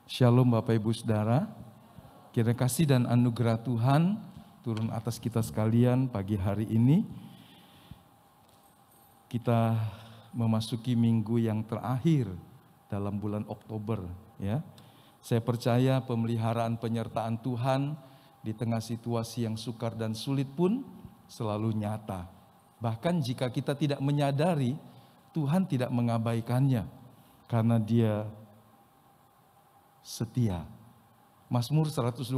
Shalom Bapak Ibu Saudara, kiranya kasih dan anugerah Tuhan turun atas kita sekalian pagi hari ini. Kita memasuki minggu yang terakhir dalam bulan Oktober, ya. Saya percaya pemeliharaan penyertaan Tuhan di tengah situasi yang sukar dan sulit pun selalu nyata. Bahkan jika kita tidak menyadari, Tuhan tidak mengabaikannya karena Dia setia. Mazmur 121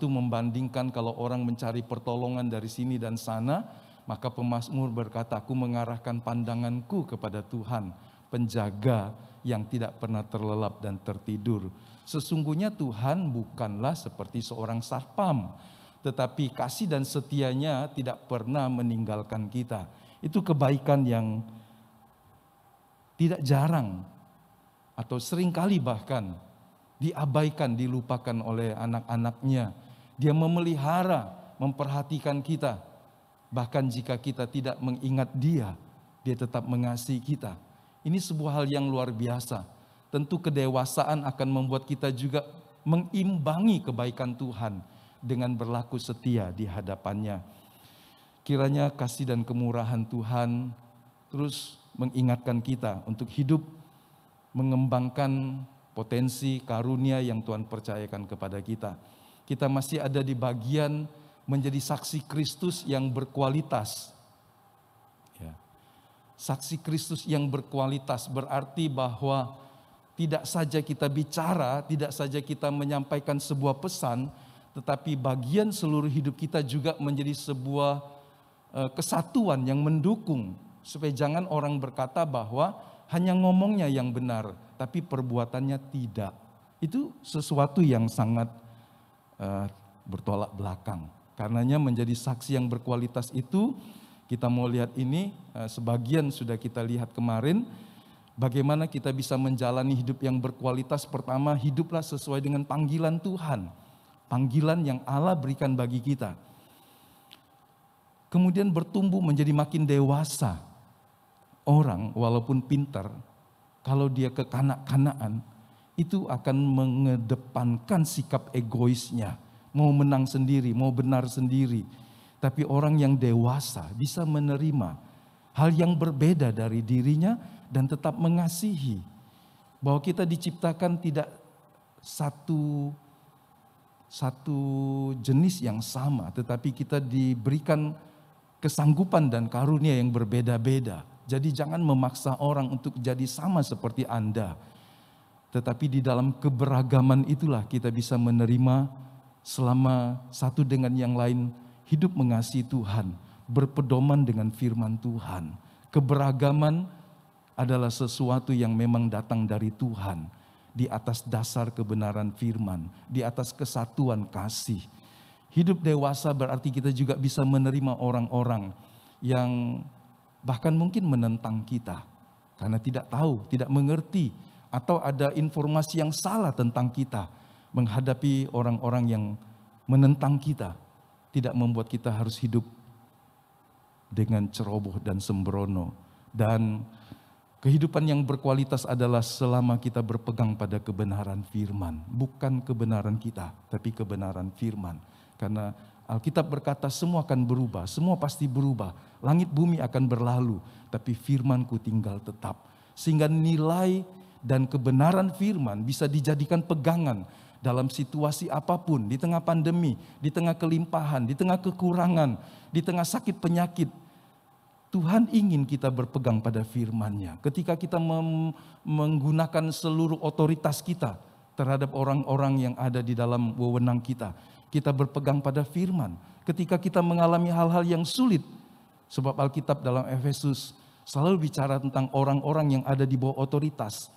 membandingkan kalau orang mencari pertolongan dari sini dan sana, maka pemazmur berkata, aku mengarahkan pandanganku kepada Tuhan, penjaga yang tidak pernah terlelap dan tertidur. Sesungguhnya Tuhan bukanlah seperti seorang satpam, tetapi kasih dan setianya tidak pernah meninggalkan kita. Itu kebaikan yang tidak jarang atau seringkali bahkan diabaikan, dilupakan oleh anak-anaknya. Dia memelihara, memperhatikan kita. Bahkan jika kita tidak mengingat Dia, Dia tetap mengasihi kita. Ini sebuah hal yang luar biasa. Tentu kedewasaan akan membuat kita juga mengimbangi kebaikan Tuhan dengan berlaku setia di hadapannya. Kiranya kasih dan kemurahan Tuhan terus mengingatkan kita untuk hidup mengembangkan potensi karunia yang Tuhan percayakan kepada kita. Kita masih ada di bagian menjadi saksi Kristus yang berkualitas. Ya. Saksi Kristus yang berkualitas berarti bahwa tidak saja kita bicara, tidak saja kita menyampaikan sebuah pesan, tetapi bagian seluruh hidup kita juga menjadi sebuah kesatuan yang mendukung. Supaya jangan orang berkata bahwa hanya ngomongnya yang benar, tapi perbuatannya tidak. Itu sesuatu yang sangat bertolak belakang. Karenanya menjadi saksi yang berkualitas itu, kita mau lihat ini, sebagian sudah kita lihat kemarin, bagaimana kita bisa menjalani hidup yang berkualitas. Pertama, hiduplah sesuai dengan panggilan Tuhan. Panggilan yang Allah berikan bagi kita. Kemudian bertumbuh menjadi makin dewasa. Orang walaupun pintar, kalau dia kekanak-kanakan, itu akan mengedepankan sikap egoisnya. Mau menang sendiri, mau benar sendiri. Tapi orang yang dewasa bisa menerima hal yang berbeda dari dirinya dan tetap mengasihi. Bahwa kita diciptakan tidak satu jenis yang sama, tetapi kita diberikan kesanggupan dan karunia yang berbeda-beda. Jadi jangan memaksa orang untuk jadi sama seperti Anda. Tetapi di dalam keberagaman itulah kita bisa menerima selama satu dengan yang lain hidup mengasihi Tuhan, berpedoman dengan firman Tuhan. Keberagaman adalah sesuatu yang memang datang dari Tuhan di atas dasar kebenaran firman, di atas kesatuan kasih. Hidup dewasa berarti kita juga bisa menerima orang-orang yang bahkan mungkin menentang kita karena tidak tahu, tidak mengerti, atau ada informasi yang salah tentang kita. Menghadapi orang-orang yang menentang kita tidak membuat kita harus hidup dengan ceroboh dan sembrono. Dan kehidupan yang berkualitas adalah selama kita berpegang pada kebenaran firman, bukan kebenaran kita, tapi kebenaran firman. Karena Alkitab berkata semua akan berubah, semua pasti berubah. Langit bumi akan berlalu, tapi firman-Ku tinggal tetap. Sehingga nilai dan kebenaran firman bisa dijadikan pegangan dalam situasi apapun. Di tengah pandemi, di tengah kelimpahan, di tengah kekurangan, di tengah sakit penyakit. Tuhan ingin kita berpegang pada firman-Nya. Ketika kita menggunakan seluruh otoritas kita terhadap orang-orang yang ada di dalam wewenang kita, kita berpegang pada firman. Ketika kita mengalami hal-hal yang sulit, sebab Alkitab dalam Efesus selalu bicara tentang orang-orang yang ada di bawah otoritas.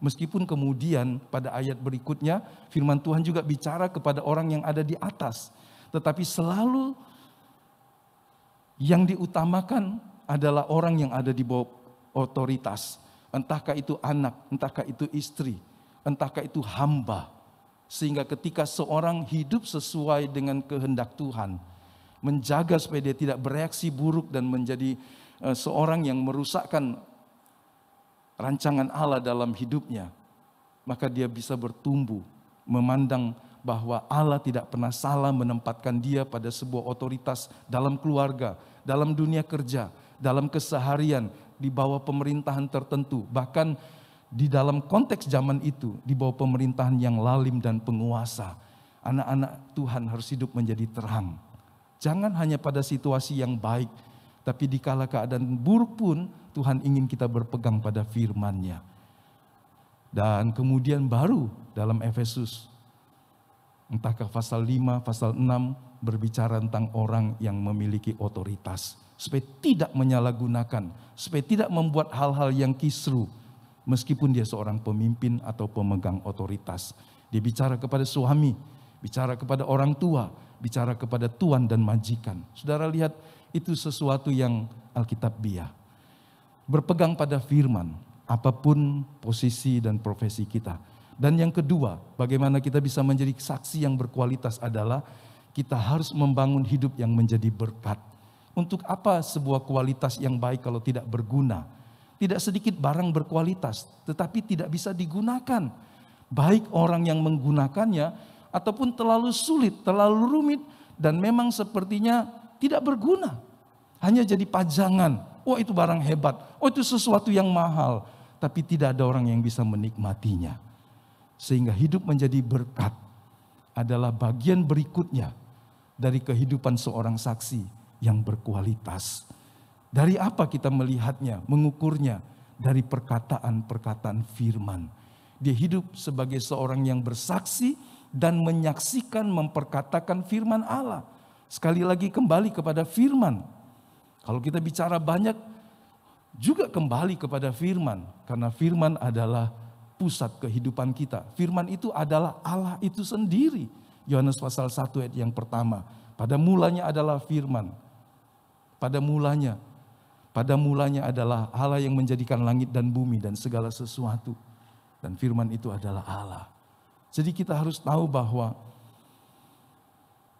Meskipun kemudian pada ayat berikutnya firman Tuhan juga bicara kepada orang yang ada di atas. Tetapi selalu yang diutamakan adalah orang yang ada di bawah otoritas. Entahkah itu anak, entahkah itu istri, entahkah itu hamba. Sehingga ketika seorang hidup sesuai dengan kehendak Tuhan, menjaga supaya dia tidak bereaksi buruk dan menjadi seorang yang merusakkan rancangan Allah dalam hidupnya, maka dia bisa bertumbuh memandang bahwa Allah tidak pernah salah menempatkan dia pada sebuah otoritas dalam keluarga, dalam dunia kerja, dalam keseharian, di bawah pemerintahan tertentu. Bahkan di dalam konteks zaman itu, di bawah pemerintahan yang lalim dan penguasa, anak-anak Tuhan harus hidup menjadi terang. Jangan hanya pada situasi yang baik, tapi di kala keadaan buruk pun Tuhan ingin kita berpegang pada firman-Nya. Dan kemudian baru dalam Efesus, entahkah pasal 5, pasal 6 berbicara tentang orang yang memiliki otoritas. Supaya tidak menyalahgunakan, supaya tidak membuat hal-hal yang kisru. Meskipun dia seorang pemimpin atau pemegang otoritas. Dia bicara kepada suami, bicara kepada orang tua, bicara kepada tuan dan majikan. Saudara lihat, itu sesuatu yang Alkitabiah. Berpegang pada firman, apapun posisi dan profesi kita. Dan yang kedua, bagaimana kita bisa menjadi saksi yang berkualitas adalah kita harus membangun hidup yang menjadi berkat. Untuk apa sebuah kualitas yang baik kalau tidak berguna? Tidak sedikit barang berkualitas, tetapi tidak bisa digunakan. Baik orang yang menggunakannya, ataupun terlalu sulit, terlalu rumit, dan memang sepertinya tidak berguna. Hanya jadi pajangan. Oh itu barang hebat, oh itu sesuatu yang mahal. Tapi tidak ada orang yang bisa menikmatinya. Sehingga hidup menjadi berkat adalah bagian berikutnya dari kehidupan seorang saksi yang berkualitas. Dari apa kita melihatnya, mengukurnya? Dari perkataan-perkataan firman. Dia hidup sebagai seorang yang bersaksi dan menyaksikan, memperkatakan firman Allah. Sekali lagi kembali kepada firman. Kalau kita bicara banyak, juga kembali kepada firman. Karena firman adalah pusat kehidupan kita. Firman itu adalah Allah itu sendiri. Yohanes pasal 1 ayat yang pertama. Pada mulanya adalah firman. Pada mulanya adalah Allah yang menjadikan langit dan bumi dan segala sesuatu. Dan firman itu adalah Allah. Jadi kita harus tahu bahwa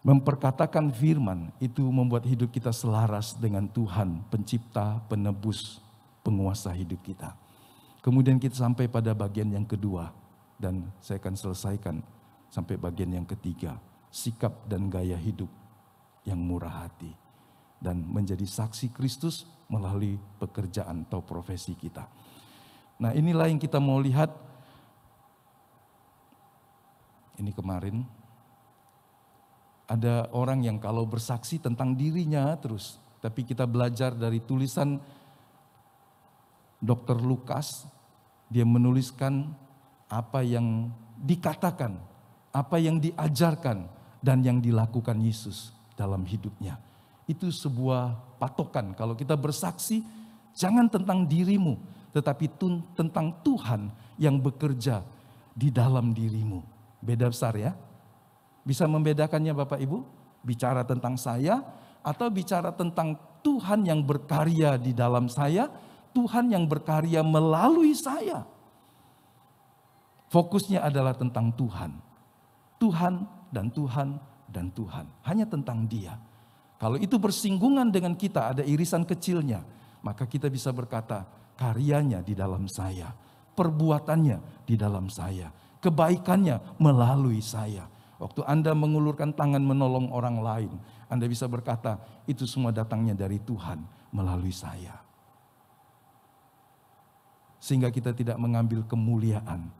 memperkatakan firman itu membuat hidup kita selaras dengan Tuhan, pencipta, penebus, penguasa hidup kita. Kemudian kita sampai pada bagian yang kedua, dan saya akan selesaikan sampai bagian yang ketiga. Sikap dan gaya hidup yang murah hati. Dan menjadi saksi Kristus melalui pekerjaan atau profesi kita. Nah inilah yang kita mau lihat. Ini kemarin. Ada orang yang kalau bersaksi tentang dirinya terus. Tapi kita belajar dari tulisan Dr. Lukas. Dia menuliskan apa yang dikatakan, apa yang diajarkan, dan yang dilakukan Yesus dalam hidupnya. Itu sebuah patokan. Kalau kita bersaksi, jangan tentang dirimu, tetapi tentang Tuhan yang bekerja di dalam dirimu. Beda besar ya. Bisa membedakannya Bapak Ibu? Bicara tentang saya atau bicara tentang Tuhan yang berkarya di dalam saya, Tuhan yang berkarya melalui saya. Fokusnya adalah tentang Tuhan. Tuhan dan Tuhan dan Tuhan. Hanya tentang Dia. Kalau itu bersinggungan dengan kita, ada irisan kecilnya, maka kita bisa berkata, karyanya di dalam saya, perbuatannya di dalam saya, kebaikannya melalui saya. Waktu Anda mengulurkan tangan menolong orang lain, Anda bisa berkata, itu semua datangnya dari Tuhan melalui saya. Sehingga kita tidak mengambil kemuliaan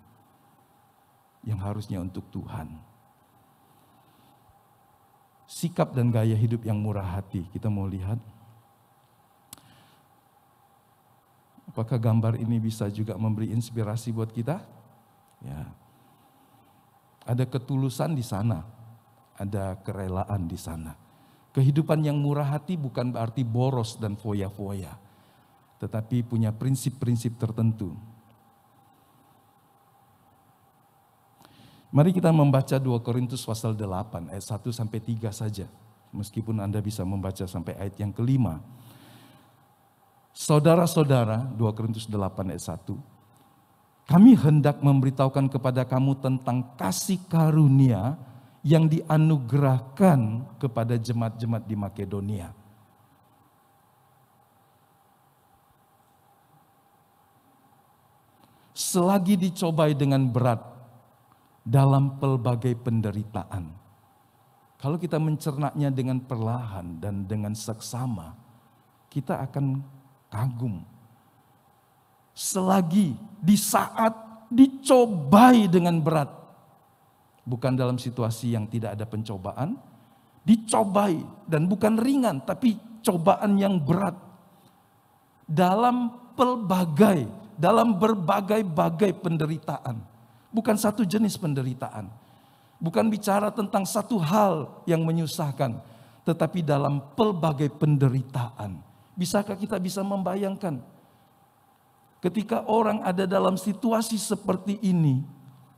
yang harusnya untuk Tuhan. Sikap dan gaya hidup yang murah hati, kita mau lihat. Apakah gambar ini bisa juga memberi inspirasi buat kita? Ya. Ada ketulusan di sana, ada kerelaan di sana. Kehidupan yang murah hati bukan berarti boros dan foya-foya, tetapi punya prinsip-prinsip tertentu. Mari kita membaca 2 Korintus pasal 8 ayat 1 sampai 3 saja. Meskipun Anda bisa membaca sampai ayat yang kelima. Saudara-saudara, 2 Korintus 8 ayat 1. Kami hendak memberitahukan kepada kamu tentang kasih karunia yang dianugerahkan kepada jemaat-jemaat di Makedonia. Selagi dicobai dengan berat, dalam pelbagai penderitaan. Kalau kita mencernanya dengan perlahan dan dengan seksama, kita akan kagum. Selagi di saat dicobai dengan berat, bukan dalam situasi yang tidak ada pencobaan, dicobai dan bukan ringan, tapi cobaan yang berat. Dalam berbagai-bagai penderitaan. Bukan satu jenis penderitaan. Bukan bicara tentang satu hal yang menyusahkan, tetapi dalam pelbagai penderitaan. Bisakah kita bisa membayangkan? Ketika orang ada dalam situasi seperti ini,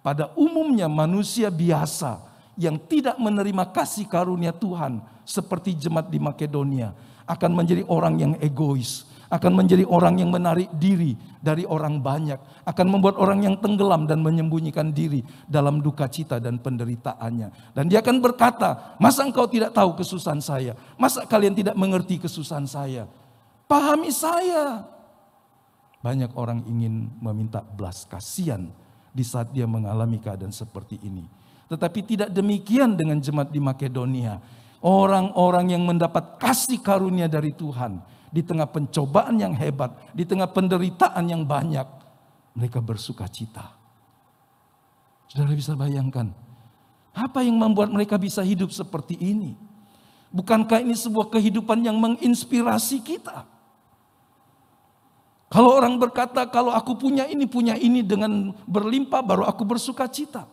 pada umumnya manusia biasa yang tidak menerima kasih karunia Tuhan, seperti jemaat di Makedonia, akan menjadi orang yang egois, akan menjadi orang yang menarik diri dari orang banyak, akan membuat orang yang tenggelam dan menyembunyikan diri dalam duka cita dan penderitaannya. Dan dia akan berkata, masa engkau tidak tahu kesusahan saya? Masa kalian tidak mengerti kesusahan saya? Pahami saya. Banyak orang ingin meminta belas kasihan di saat dia mengalami keadaan seperti ini. Tetapi tidak demikian dengan jemaat di Makedonia. Orang-orang yang mendapat kasih karunia dari Tuhan, di tengah pencobaan yang hebat, di tengah penderitaan yang banyak, mereka bersuka cita. Saudara bisa bayangkan, apa yang membuat mereka bisa hidup seperti ini? Bukankah ini sebuah kehidupan yang menginspirasi kita? Kalau orang berkata, kalau aku punya ini dengan berlimpah, baru aku bersuka cita.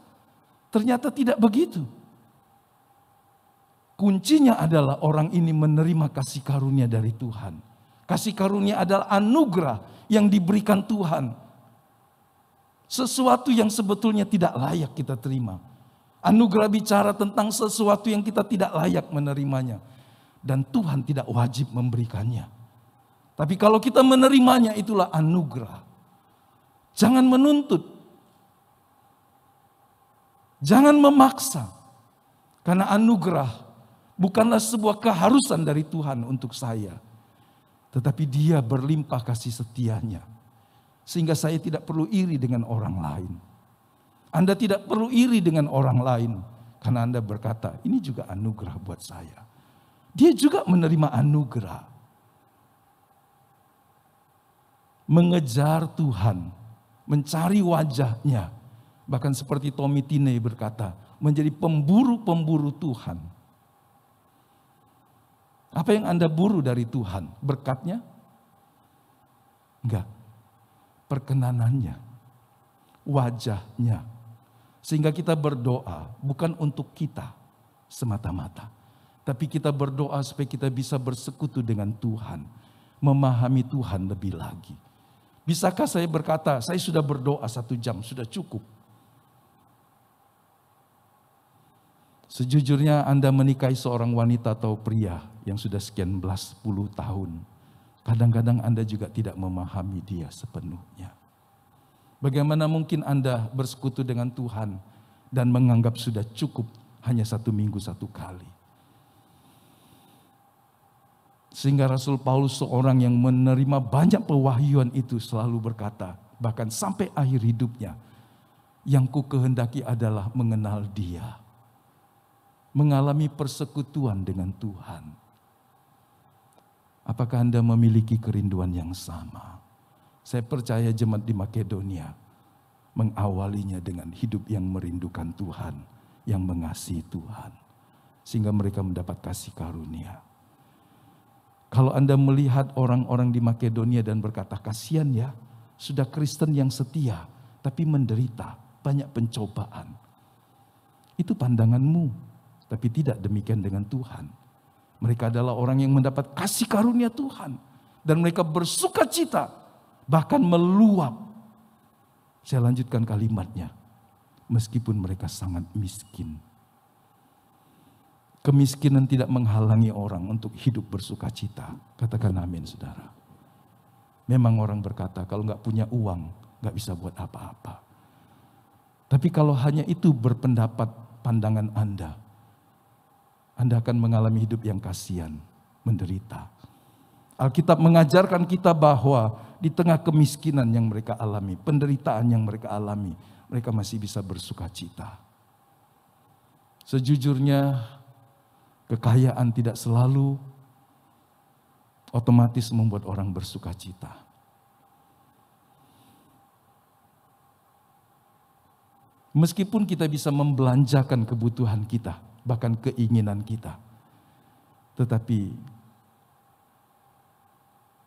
Ternyata tidak begitu. Kuncinya adalah orang ini menerima kasih karunia dari Tuhan. Kasih karunia adalah anugerah yang diberikan Tuhan. Sesuatu yang sebetulnya tidak layak kita terima. Anugerah bicara tentang sesuatu yang kita tidak layak menerimanya. Dan Tuhan tidak wajib memberikannya. Tapi kalau kita menerimanya, itulah anugerah. Jangan menuntut. Jangan memaksa. Karena anugerah bukanlah sebuah keharusan dari Tuhan untuk saya. Tetapi Dia berlimpah kasih setianya. Sehingga saya tidak perlu iri dengan orang lain. Anda tidak perlu iri dengan orang lain. Karena Anda berkata, ini juga anugerah buat saya. Dia juga menerima anugerah. Mengejar Tuhan, mencari wajahnya. Bahkan seperti Tommy Tine berkata, menjadi pemburu-pemburu Tuhan. Apa yang Anda buru dari Tuhan? Berkatnya? Enggak. Perkenanannya. Wajahnya. Sehingga kita berdoa bukan untuk kita semata-mata. Tapi kita berdoa supaya kita bisa bersekutu dengan Tuhan. Memahami Tuhan lebih lagi. Bisakah saya berkata, saya sudah berdoa 1 jam, sudah cukup? Sejujurnya Anda menikahi seorang wanita atau pria yang sudah sekian belas puluh tahun. Kadang-kadang Anda juga tidak memahami dia sepenuhnya. Bagaimana mungkin Anda bersekutu dengan Tuhan dan menganggap sudah cukup hanya 1 minggu 1 kali? Sehingga Rasul Paulus, seorang yang menerima banyak pewahyuan itu, selalu berkata, bahkan sampai akhir hidupnya, yang ku kehendaki adalah mengenal Dia. Mengalami persekutuan dengan Tuhan. Apakah Anda memiliki kerinduan yang sama? Saya percaya jemaat di Makedonia mengawalinya dengan hidup yang merindukan Tuhan, yang mengasihi Tuhan. Sehingga mereka mendapat kasih karunia. Kalau Anda melihat orang-orang di Makedonia dan berkata, kasihan ya, sudah Kristen yang setia, tapi menderita, banyak pencobaan. Itu pandanganmu, tapi tidak demikian dengan Tuhan. Mereka adalah orang yang mendapat kasih karunia Tuhan. Dan mereka bersuka cita, bahkan meluap. Saya lanjutkan kalimatnya, meskipun mereka sangat miskin. Kemiskinan tidak menghalangi orang untuk hidup bersuka cita. Katakan amin, saudara. Memang orang berkata, kalau nggak punya uang, nggak bisa buat apa-apa. Tapi kalau hanya itu berpendapat pandangan Anda akan mengalami hidup yang kasihan, menderita. Alkitab mengajarkan kita bahwa di tengah kemiskinan yang mereka alami, penderitaan yang mereka alami, mereka masih bisa bersuka cita. Sejujurnya, kekayaan tidak selalu otomatis membuat orang bersuka cita. Meskipun kita bisa membelanjakan kebutuhan kita, bahkan keinginan kita, tetapi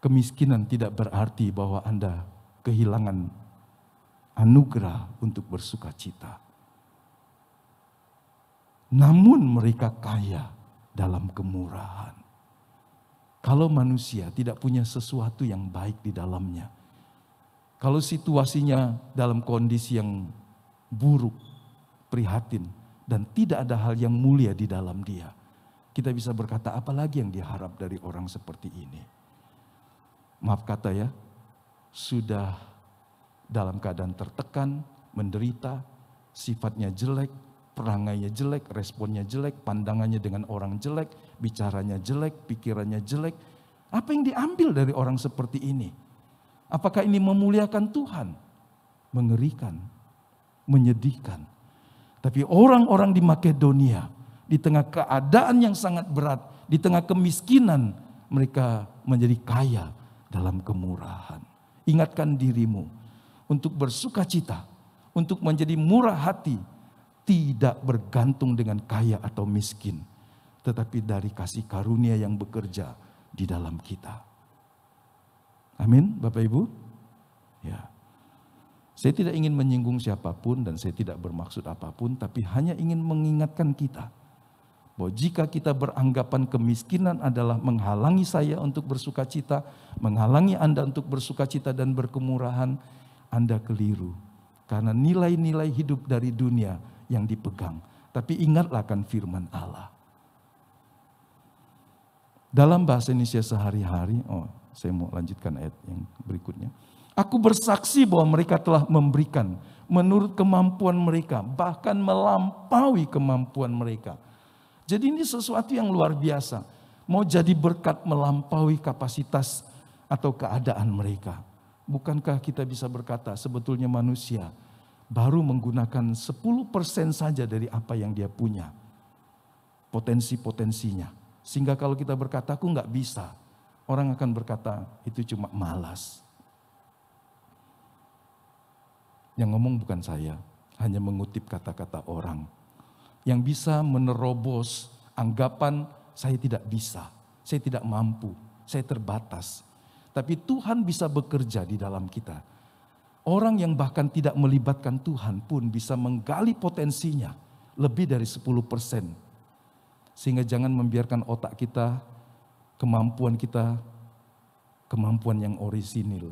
kemiskinan tidak berarti bahwa Anda kehilangan anugerah untuk bersuka cita. Namun mereka kaya dalam kemurahan. Kalau manusia tidak punya sesuatu yang baik di dalamnya, kalau situasinya dalam kondisi yang buruk, prihatin, dan tidak ada hal yang mulia di dalam dia, kita bisa berkata, apalagi yang diharap dari orang seperti ini? Maaf kata ya, sudah dalam keadaan tertekan, menderita, sifatnya jelek, perangainya jelek, responnya jelek, pandangannya dengan orang jelek, bicaranya jelek, pikirannya jelek. Apa yang diambil dari orang seperti ini? Apakah ini memuliakan Tuhan? Mengerikan, menyedihkan. Tapi orang-orang di Makedonia, di tengah keadaan yang sangat berat, di tengah kemiskinan, mereka menjadi kaya dalam kemurahan. Ingatkan dirimu untuk bersuka cita, untuk menjadi murah hati, tidak bergantung dengan kaya atau miskin, tetapi dari kasih karunia yang bekerja di dalam kita. Amin, Bapak Ibu. Ya, saya tidak ingin menyinggung siapapun dan saya tidak bermaksud apapun, tapi hanya ingin mengingatkan kita bahwa jika kita beranggapan kemiskinan adalah menghalangi saya untuk bersuka cita, menghalangi Anda untuk bersuka cita dan berkemurahan, Anda keliru. Karena nilai-nilai hidup dari dunia yang dipegang. Tapi ingatlah akan firman Allah. Dalam bahasa Indonesia sehari-hari, saya mau lanjutkan ayat yang berikutnya. Aku bersaksi bahwa mereka telah memberikan menurut kemampuan mereka, bahkan melampaui kemampuan mereka. Jadi ini sesuatu yang luar biasa. Mau jadi berkat melampaui kapasitas atau keadaan mereka. Bukankah kita bisa berkata sebetulnya manusia baru menggunakan 10% saja dari apa yang dia punya. Potensi-potensinya. Sehingga kalau kita berkata aku nggak bisa, orang akan berkata itu cuma malas. Yang ngomong bukan saya, hanya mengutip kata-kata orang. Yang bisa menerobos anggapan saya tidak bisa, saya tidak mampu, saya terbatas. Tapi Tuhan bisa bekerja di dalam kita. Orang yang bahkan tidak melibatkan Tuhan pun bisa menggali potensinya lebih dari 10%. Sehingga jangan membiarkan otak kita, kemampuan yang orisinil,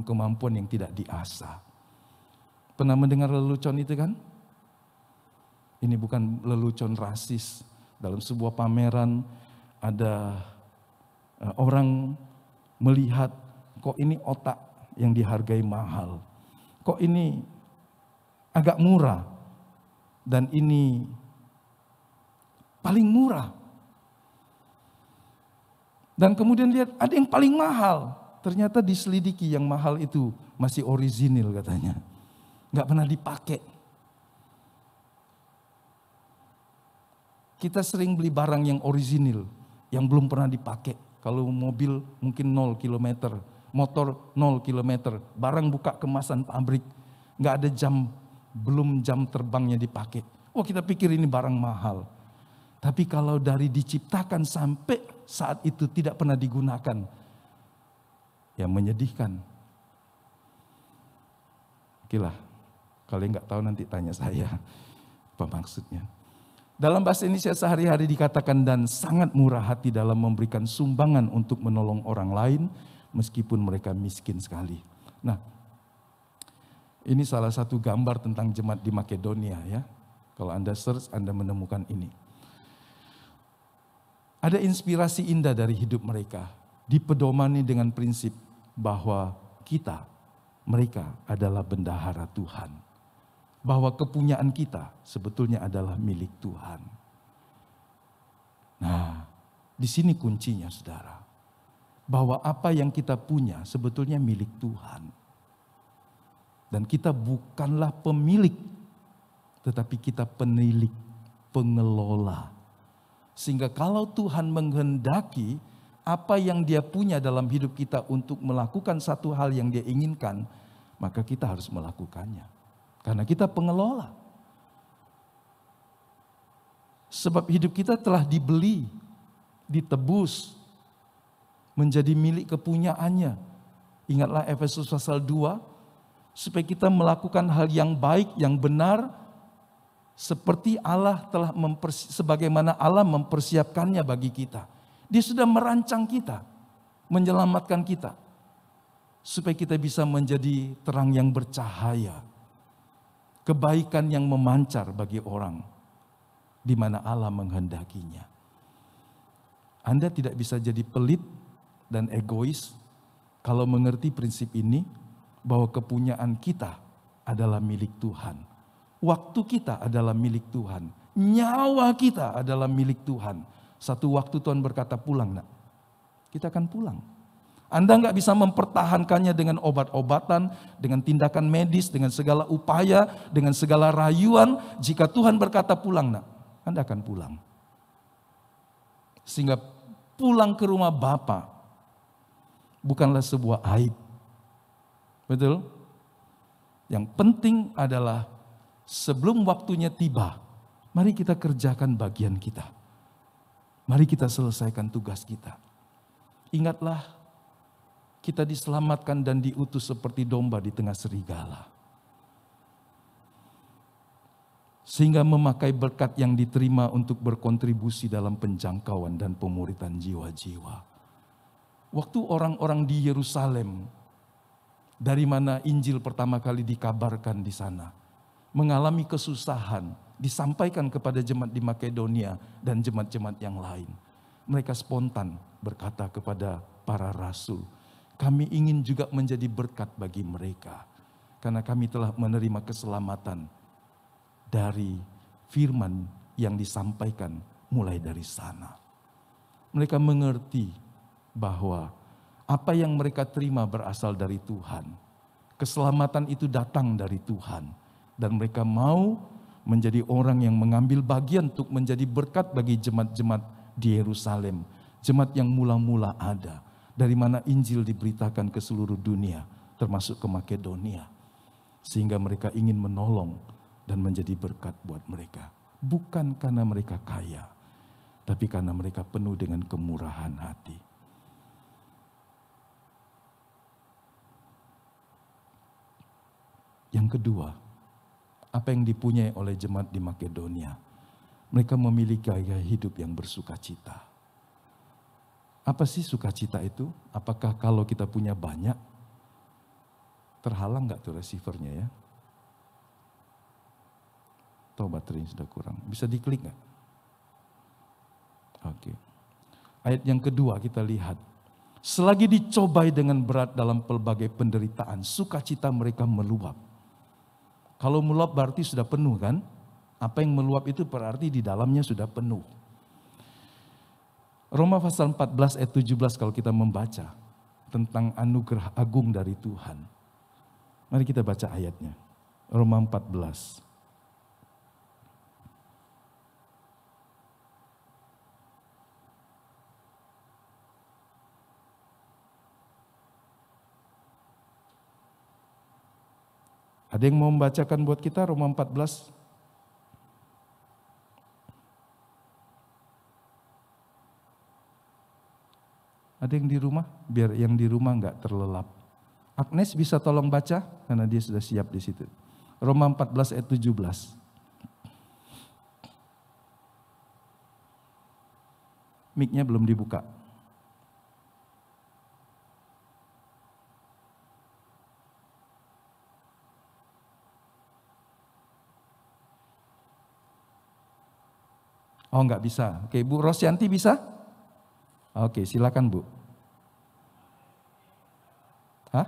kemampuan yang tidak diasah. Pernah mendengar lelucon itu kan? Ini bukan lelucon rasis. Dalam sebuah pameran ada orang melihat kok ini otak yang dihargai mahal. Kok ini agak murah dan ini paling murah. Dan kemudian lihat ada yang paling mahal. Ternyata diselidiki yang mahal itu masih orisinil katanya. Nggak pernah dipakai. Kita sering beli barang yang orisinil, yang belum pernah dipakai. Kalau mobil mungkin 0 km, motor 0 km, barang buka kemasan pabrik, nggak ada belum jam terbangnya dipakai. Oh kita pikir ini barang mahal. Tapi kalau dari diciptakan sampai saat itu tidak pernah digunakan, ya menyedihkan. Oke lah, kalian nggak tahu nanti tanya saya apa maksudnya. Dalam bahasa Indonesia sehari-hari dikatakan dan sangat murah hati dalam memberikan sumbangan untuk menolong orang lain meskipun mereka miskin sekali. Nah, ini salah satu gambar tentang jemaat di Makedonia ya. Kalau Anda search, Anda menemukan ini. Ada inspirasi indah dari hidup mereka, dipedomani dengan prinsip bahwa mereka adalah bendahara Tuhan. Bahwa kepunyaan kita sebetulnya adalah milik Tuhan. Nah, di sini kuncinya saudara. Bahwa apa yang kita punya sebetulnya milik Tuhan. Dan kita bukanlah pemilik, tetapi kita penilik, pengelola. Sehingga kalau Tuhan menghendaki apa yang Dia punya dalam hidup kita untuk melakukan satu hal yang Dia inginkan, maka kita harus melakukannya. Karena kita pengelola. Sebab hidup kita telah dibeli, ditebus, menjadi milik kepunyaannya. Ingatlah Efesus pasal 2, supaya kita melakukan hal yang baik, yang benar, seperti Allah telah sebagaimana Allah mempersiapkannya bagi kita. Dia sudah merancang kita, menyelamatkan kita, supaya kita bisa menjadi terang yang bercahaya, kebaikan yang memancar bagi orang, di mana Allah menghendakinya. Anda tidak bisa jadi pelit dan egois kalau mengerti prinsip ini, bahwa kepunyaan kita adalah milik Tuhan. Waktu kita adalah milik Tuhan. Nyawa kita adalah milik Tuhan. Satu waktu Tuhan berkata, pulang nak. Kita akan pulang. Anda nggak bisa mempertahankannya dengan obat-obatan, dengan tindakan medis, dengan segala upaya, dengan segala rayuan. Jika Tuhan berkata pulang nak, Anda akan pulang. Sehingga pulang ke rumah Bapa bukanlah sebuah aib. Betul? Yang penting adalah sebelum waktunya tiba, mari kita kerjakan bagian kita. Mari kita selesaikan tugas kita. Ingatlah, kita diselamatkan dan diutus seperti domba di tengah serigala. Sehingga memakai berkat yang diterima untuk berkontribusi dalam penjangkauan dan pemuritan jiwa-jiwa. Waktu orang-orang di Yerusalem, dari mana Injil pertama kali dikabarkan di sana, mengalami kesusahan, disampaikan kepada jemaat di Makedonia dan jemaat-jemaat yang lain. Mereka spontan berkata kepada para rasul, kami ingin juga menjadi berkat bagi mereka, karena kami telah menerima keselamatan dari firman yang disampaikan mulai dari sana. Mereka mengerti bahwa apa yang mereka terima berasal dari Tuhan. Keselamatan itu datang dari Tuhan. Dan mereka mau menjadi orang yang mengambil bagian untuk menjadi berkat bagi jemaat-jemaat di Yerusalem. Jemaat yang mula-mula ada. Dari mana Injil diberitakan ke seluruh dunia, termasuk ke Makedonia. Sehingga mereka ingin menolong dan menjadi berkat buat mereka. Bukan karena mereka kaya, tapi karena mereka penuh dengan kemurahan hati. Yang kedua, apa yang dipunyai oleh jemaat di Makedonia? Mereka memiliki gaya hidup yang bersukacita. Apa sih sukacita itu? Apakah kalau kita punya banyak, terhalang nggak tuh receivernya ya? Atau baterainya sudah kurang? Bisa diklik nggak? Oke. Ayat yang kedua kita lihat. Selagi dicobai dengan berat dalam pelbagai penderitaan, sukacita mereka meluap. Kalau meluap berarti sudah penuh kan? Apa yang meluap itu berarti di dalamnya sudah penuh. Roma pasal 14 ayat 17 kalau kita membaca tentang anugerah agung dari Tuhan. Mari kita baca ayatnya. Roma 14. Ada yang mau membacakan buat kita Roma 14? Ada yang di rumah? Biar yang di rumah enggak terlelap. Agnes bisa tolong baca? Karena dia sudah siap di situ. Roma 14 ayat 17. Mic-nya belum dibuka. Oh enggak bisa. Oke, Bu Rosyanti bisa? Oke, silakan Bu. Hah?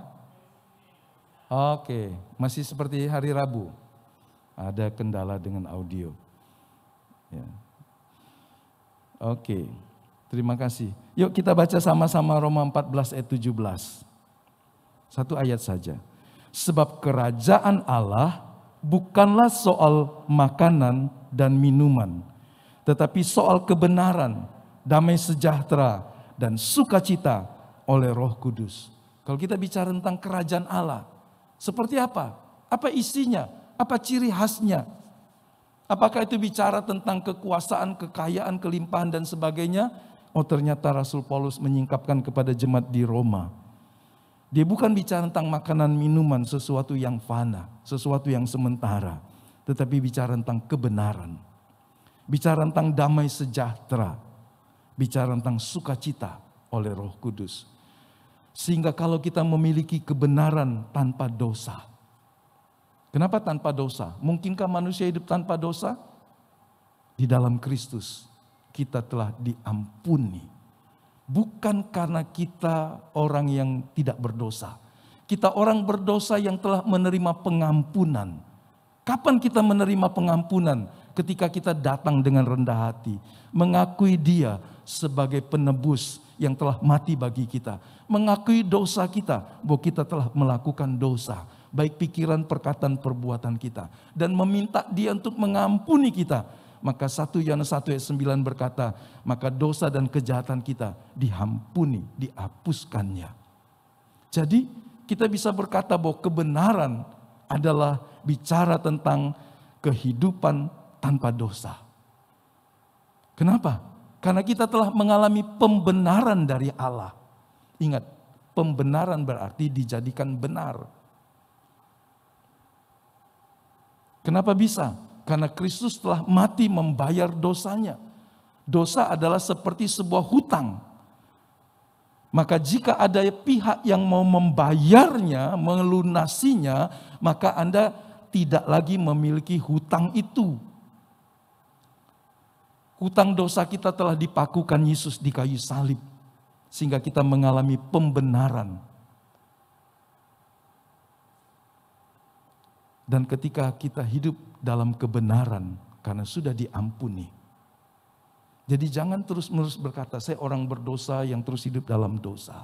Oke, masih seperti hari Rabu. Ada kendala dengan audio. Ya. Oke, terima kasih. Yuk kita baca sama-sama Roma 14 ayat 17. Satu ayat saja. Sebab kerajaan Allah bukanlah soal makanan dan minuman, tetapi soal kebenaran, damai sejahtera, dan sukacita oleh Roh Kudus. Kalau kita bicara tentang kerajaan Allah, seperti apa? Apa isinya? Apa ciri khasnya? Apakah itu bicara tentang kekuasaan, kekayaan, kelimpahan, dan sebagainya? Oh, ternyata Rasul Paulus menyingkapkan kepada jemaat di Roma. Dia bukan bicara tentang makanan, minuman, sesuatu yang fana, sesuatu yang sementara. Tetapi bicara tentang kebenaran. Bicara tentang damai sejahtera. Bicara tentang sukacita oleh Roh Kudus. Sehingga kalau kita memiliki kebenaran tanpa dosa. Kenapa tanpa dosa? Mungkinkah manusia hidup tanpa dosa? Di dalam Kristus kita telah diampuni. Bukan karena kita orang yang tidak berdosa. Kita orang berdosa yang telah menerima pengampunan. Kapan kita menerima pengampunan? Ketika kita datang dengan rendah hati. Mengakui Dia sebagai penebus yang telah mati bagi kita. Mengakui dosa kita, bahwa kita telah melakukan dosa. Baik pikiran, perkataan, perbuatan kita. Dan meminta Dia untuk mengampuni kita. Maka 1 Yohanes 1 ayat 9 berkata, maka dosa dan kejahatan kita diampuni, dihapuskannya. Jadi kita bisa berkata bahwa kebenaran adalah bicara tentang kehidupan tanpa dosa. Kenapa? Karena kita telah mengalami pembenaran dari Allah. Ingat, pembenaran berarti dijadikan benar. Kenapa bisa? Karena Kristus telah mati membayar dosanya. Dosa adalah seperti sebuah hutang. Maka jika ada pihak yang mau membayarnya, melunasinya, maka Anda tidak lagi memiliki hutang itu. Hutang dosa kita telah dipakukan Yesus di kayu salib. Sehingga kita mengalami pembenaran. Dan ketika kita hidup dalam kebenaran karena sudah diampuni. Jadi jangan terus-menerus berkata, saya orang berdosa yang terus hidup dalam dosa.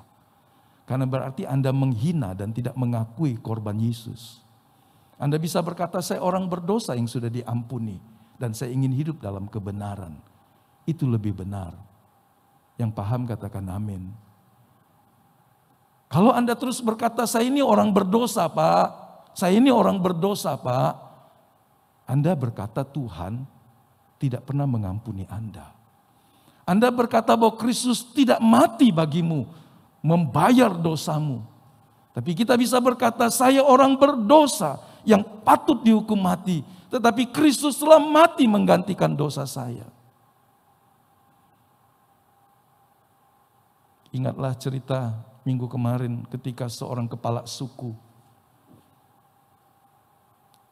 Karena berarti Anda menghina dan tidak mengakui korban Yesus. Anda bisa berkata, saya orang berdosa yang sudah diampuni. Dan saya ingin hidup dalam kebenaran. Itu lebih benar. Yang paham katakan amin. Kalau Anda terus berkata, saya ini orang berdosa Pak. Saya ini orang berdosa Pak. Anda berkata Tuhan tidak pernah mengampuni Anda. Anda berkata bahwa Kristus tidak mati bagimu, membayar dosamu. Tapi kita bisa berkata, saya orang berdosa yang patut dihukum mati. Tetapi Kristus telah mati menggantikan dosa saya. Ingatlah cerita minggu kemarin ketika seorang kepala suku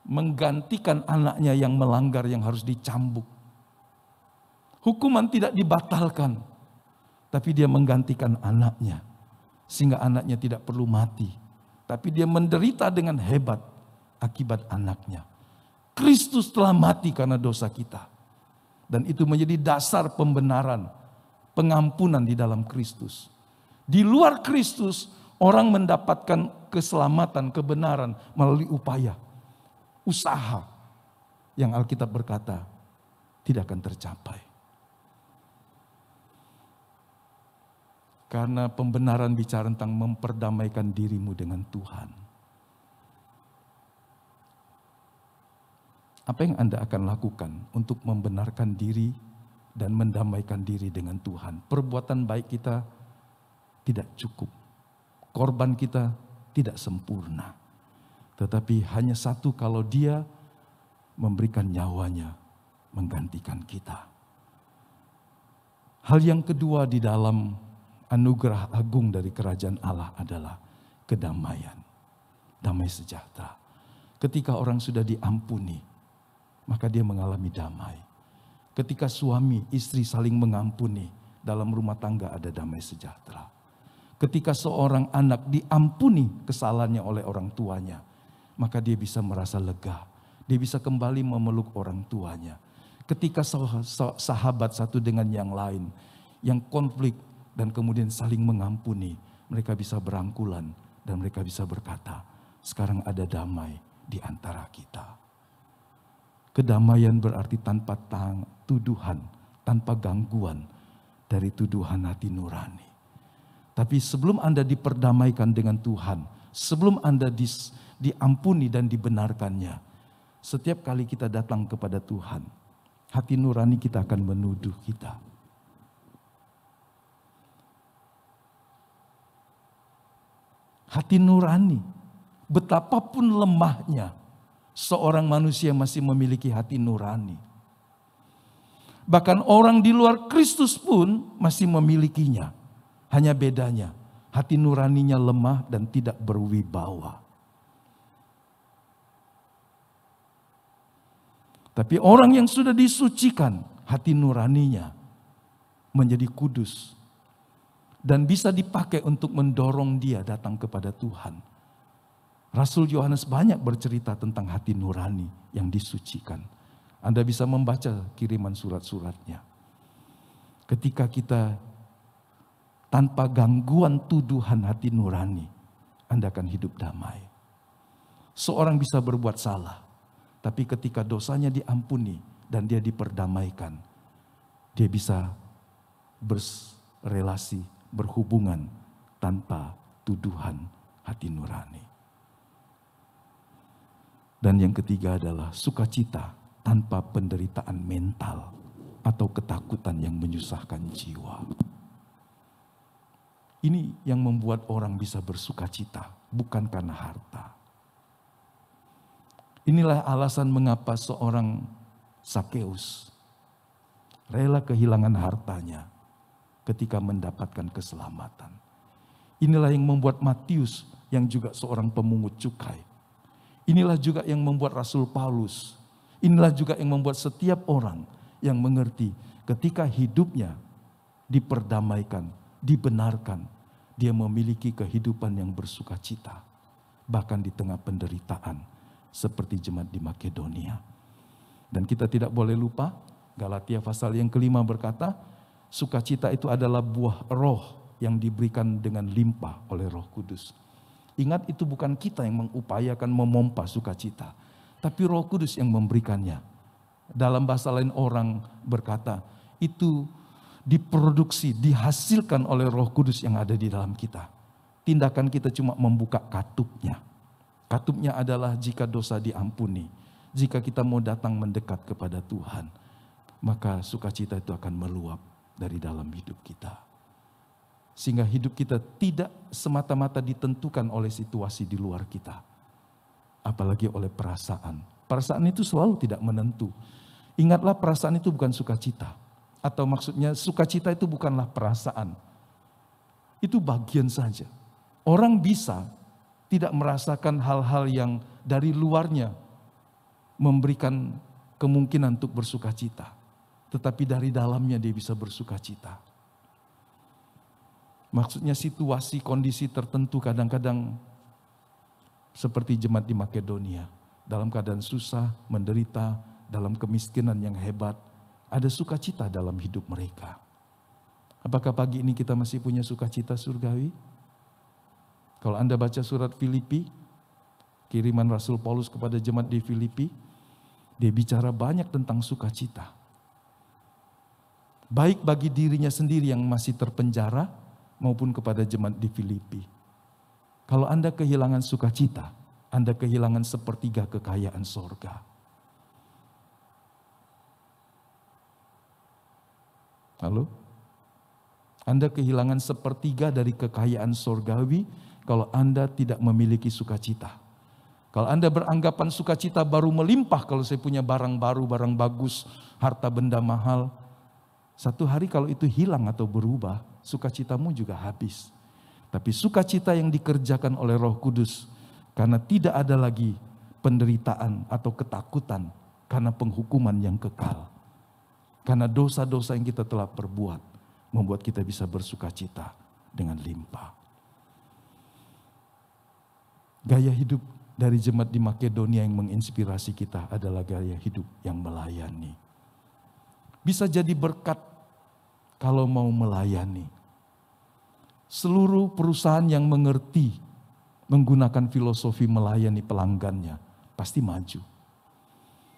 menggantikan anaknya yang melanggar yang harus dicambuk. Hukuman tidak dibatalkan, tapi dia menggantikan anaknya. Sehingga anaknya tidak perlu mati. Tapi dia menderita dengan hebat akibat anaknya. Kristus telah mati karena dosa kita. Dan itu menjadi dasar pembenaran, pengampunan di dalam Kristus. Di luar Kristus, orang mendapatkan keselamatan, kebenaran melalui upaya, usaha yang Alkitab berkata tidak akan tercapai. Karena pembenaran bicara tentang memperdamaikan dirimu dengan Tuhan. Apa yang Anda akan lakukan untuk membenarkan diri dan mendamaikan diri dengan Tuhan? Perbuatan baik kita tidak cukup. Korban kita tidak sempurna. Tetapi hanya satu, kalau Dia memberikan nyawanya menggantikan kita. Hal yang kedua di dalam anugerah agung dari kerajaan Allah adalah kedamaian. Damai sejahtera. Ketika orang sudah diampuni, maka dia mengalami damai. Ketika suami istri saling mengampuni, dalam rumah tangga ada damai sejahtera. Ketika seorang anak diampuni kesalahannya oleh orang tuanya, maka dia bisa merasa lega. Dia bisa kembali memeluk orang tuanya. Ketika sahabat satu dengan yang lain, yang konflik dan kemudian saling mengampuni, mereka bisa berangkulan dan mereka bisa berkata, sekarang ada damai di antara kita. Kedamaian berarti tanpa tuduhan, tanpa gangguan dari tuduhan hati nurani. Tapi sebelum Anda diperdamaikan dengan Tuhan, sebelum Anda diampuni dan dibenarkannya, setiap kali kita datang kepada Tuhan, hati nurani kita akan menuduh kita. Hati nurani, betapapun lemahnya, seorang manusia masih memiliki hati nurani. Bahkan orang di luar Kristus pun masih memilikinya. Hanya bedanya, hati nuraninya lemah dan tidak berwibawa. Tapi orang yang sudah disucikan, hati nuraninya menjadi kudus. Dan bisa dipakai untuk mendorong dia datang kepada Tuhan. Rasul Yohanes banyak bercerita tentang hati nurani yang disucikan. Anda bisa membaca kiriman surat-suratnya. Ketika kita tanpa gangguan tuduhan hati nurani, Anda akan hidup damai. Seorang bisa berbuat salah, tapi ketika dosanya diampuni dan dia diperdamaikan, dia bisa berrelasi, berhubungan tanpa tuduhan hati nurani. Dan yang ketiga adalah sukacita tanpa penderitaan mental atau ketakutan yang menyusahkan jiwa. Ini yang membuat orang bisa bersukacita, bukan karena harta. Inilah alasan mengapa seorang Sakeus rela kehilangan hartanya ketika mendapatkan keselamatan. Inilah yang membuat Matius yang juga seorang pemungut cukai. Inilah juga yang membuat Rasul Paulus. Inilah juga yang membuat setiap orang yang mengerti ketika hidupnya diperdamaikan, dibenarkan, dia memiliki kehidupan yang bersukacita. Bahkan di tengah penderitaan seperti jemaat di Makedonia. Dan kita tidak boleh lupa, Galatia pasal yang kelima berkata, sukacita itu adalah buah roh yang diberikan dengan limpah oleh Roh Kudus. Ingat, itu bukan kita yang mengupayakan memompa sukacita, tapi Roh Kudus yang memberikannya. Dalam bahasa lain orang berkata, itu diproduksi, dihasilkan oleh Roh Kudus yang ada di dalam kita. Tindakan kita cuma membuka katupnya. Katupnya adalah jika dosa diampuni, jika kita mau datang mendekat kepada Tuhan, maka sukacita itu akan meluap dari dalam hidup kita. Sehingga hidup kita tidak semata-mata ditentukan oleh situasi di luar kita. Apalagi oleh perasaan. Perasaan itu selalu tidak menentu. Ingatlah, perasaan itu bukan sukacita. Atau maksudnya sukacita itu bukanlah perasaan. Itu bagian saja. Orang bisa tidak merasakan hal-hal yang dari luarnya memberikan kemungkinan untuk bersukacita. Tetapi dari dalamnya dia bisa bersukacita. Maksudnya situasi, kondisi tertentu kadang-kadang seperti jemaat di Makedonia. Dalam keadaan susah, menderita, dalam kemiskinan yang hebat. Ada sukacita dalam hidup mereka. Apakah pagi ini kita masih punya sukacita surgawi? Kalau Anda baca surat Filipi, kiriman Rasul Paulus kepada jemaat di Filipi, dia bicara banyak tentang sukacita. Baik bagi dirinya sendiri yang masih terpenjara, maupun kepada jemaat di Filipi. Kalau Anda kehilangan sukacita, Anda kehilangan sepertiga kekayaan sorga. Halo? Anda kehilangan sepertiga dari kekayaan sorgawi kalau Anda tidak memiliki sukacita. Kalau Anda beranggapan sukacita baru melimpah kalau saya punya barang baru, barang bagus, harta benda mahal. Satu hari kalau itu hilang atau berubah, sukacitamu juga habis. Tapi sukacita yang dikerjakan oleh Roh Kudus, karena tidak ada lagi penderitaan atau ketakutan, karena penghukuman yang kekal. Karena dosa-dosa yang kita telah perbuat, membuat kita bisa bersukacita dengan limpah. Gaya hidup dari jemaat di Makedonia yang menginspirasi kita adalah gaya hidup yang melayani. Bisa jadi berkat kalau mau melayani. Seluruh perusahaan yang mengerti menggunakan filosofi melayani pelanggannya, pasti maju.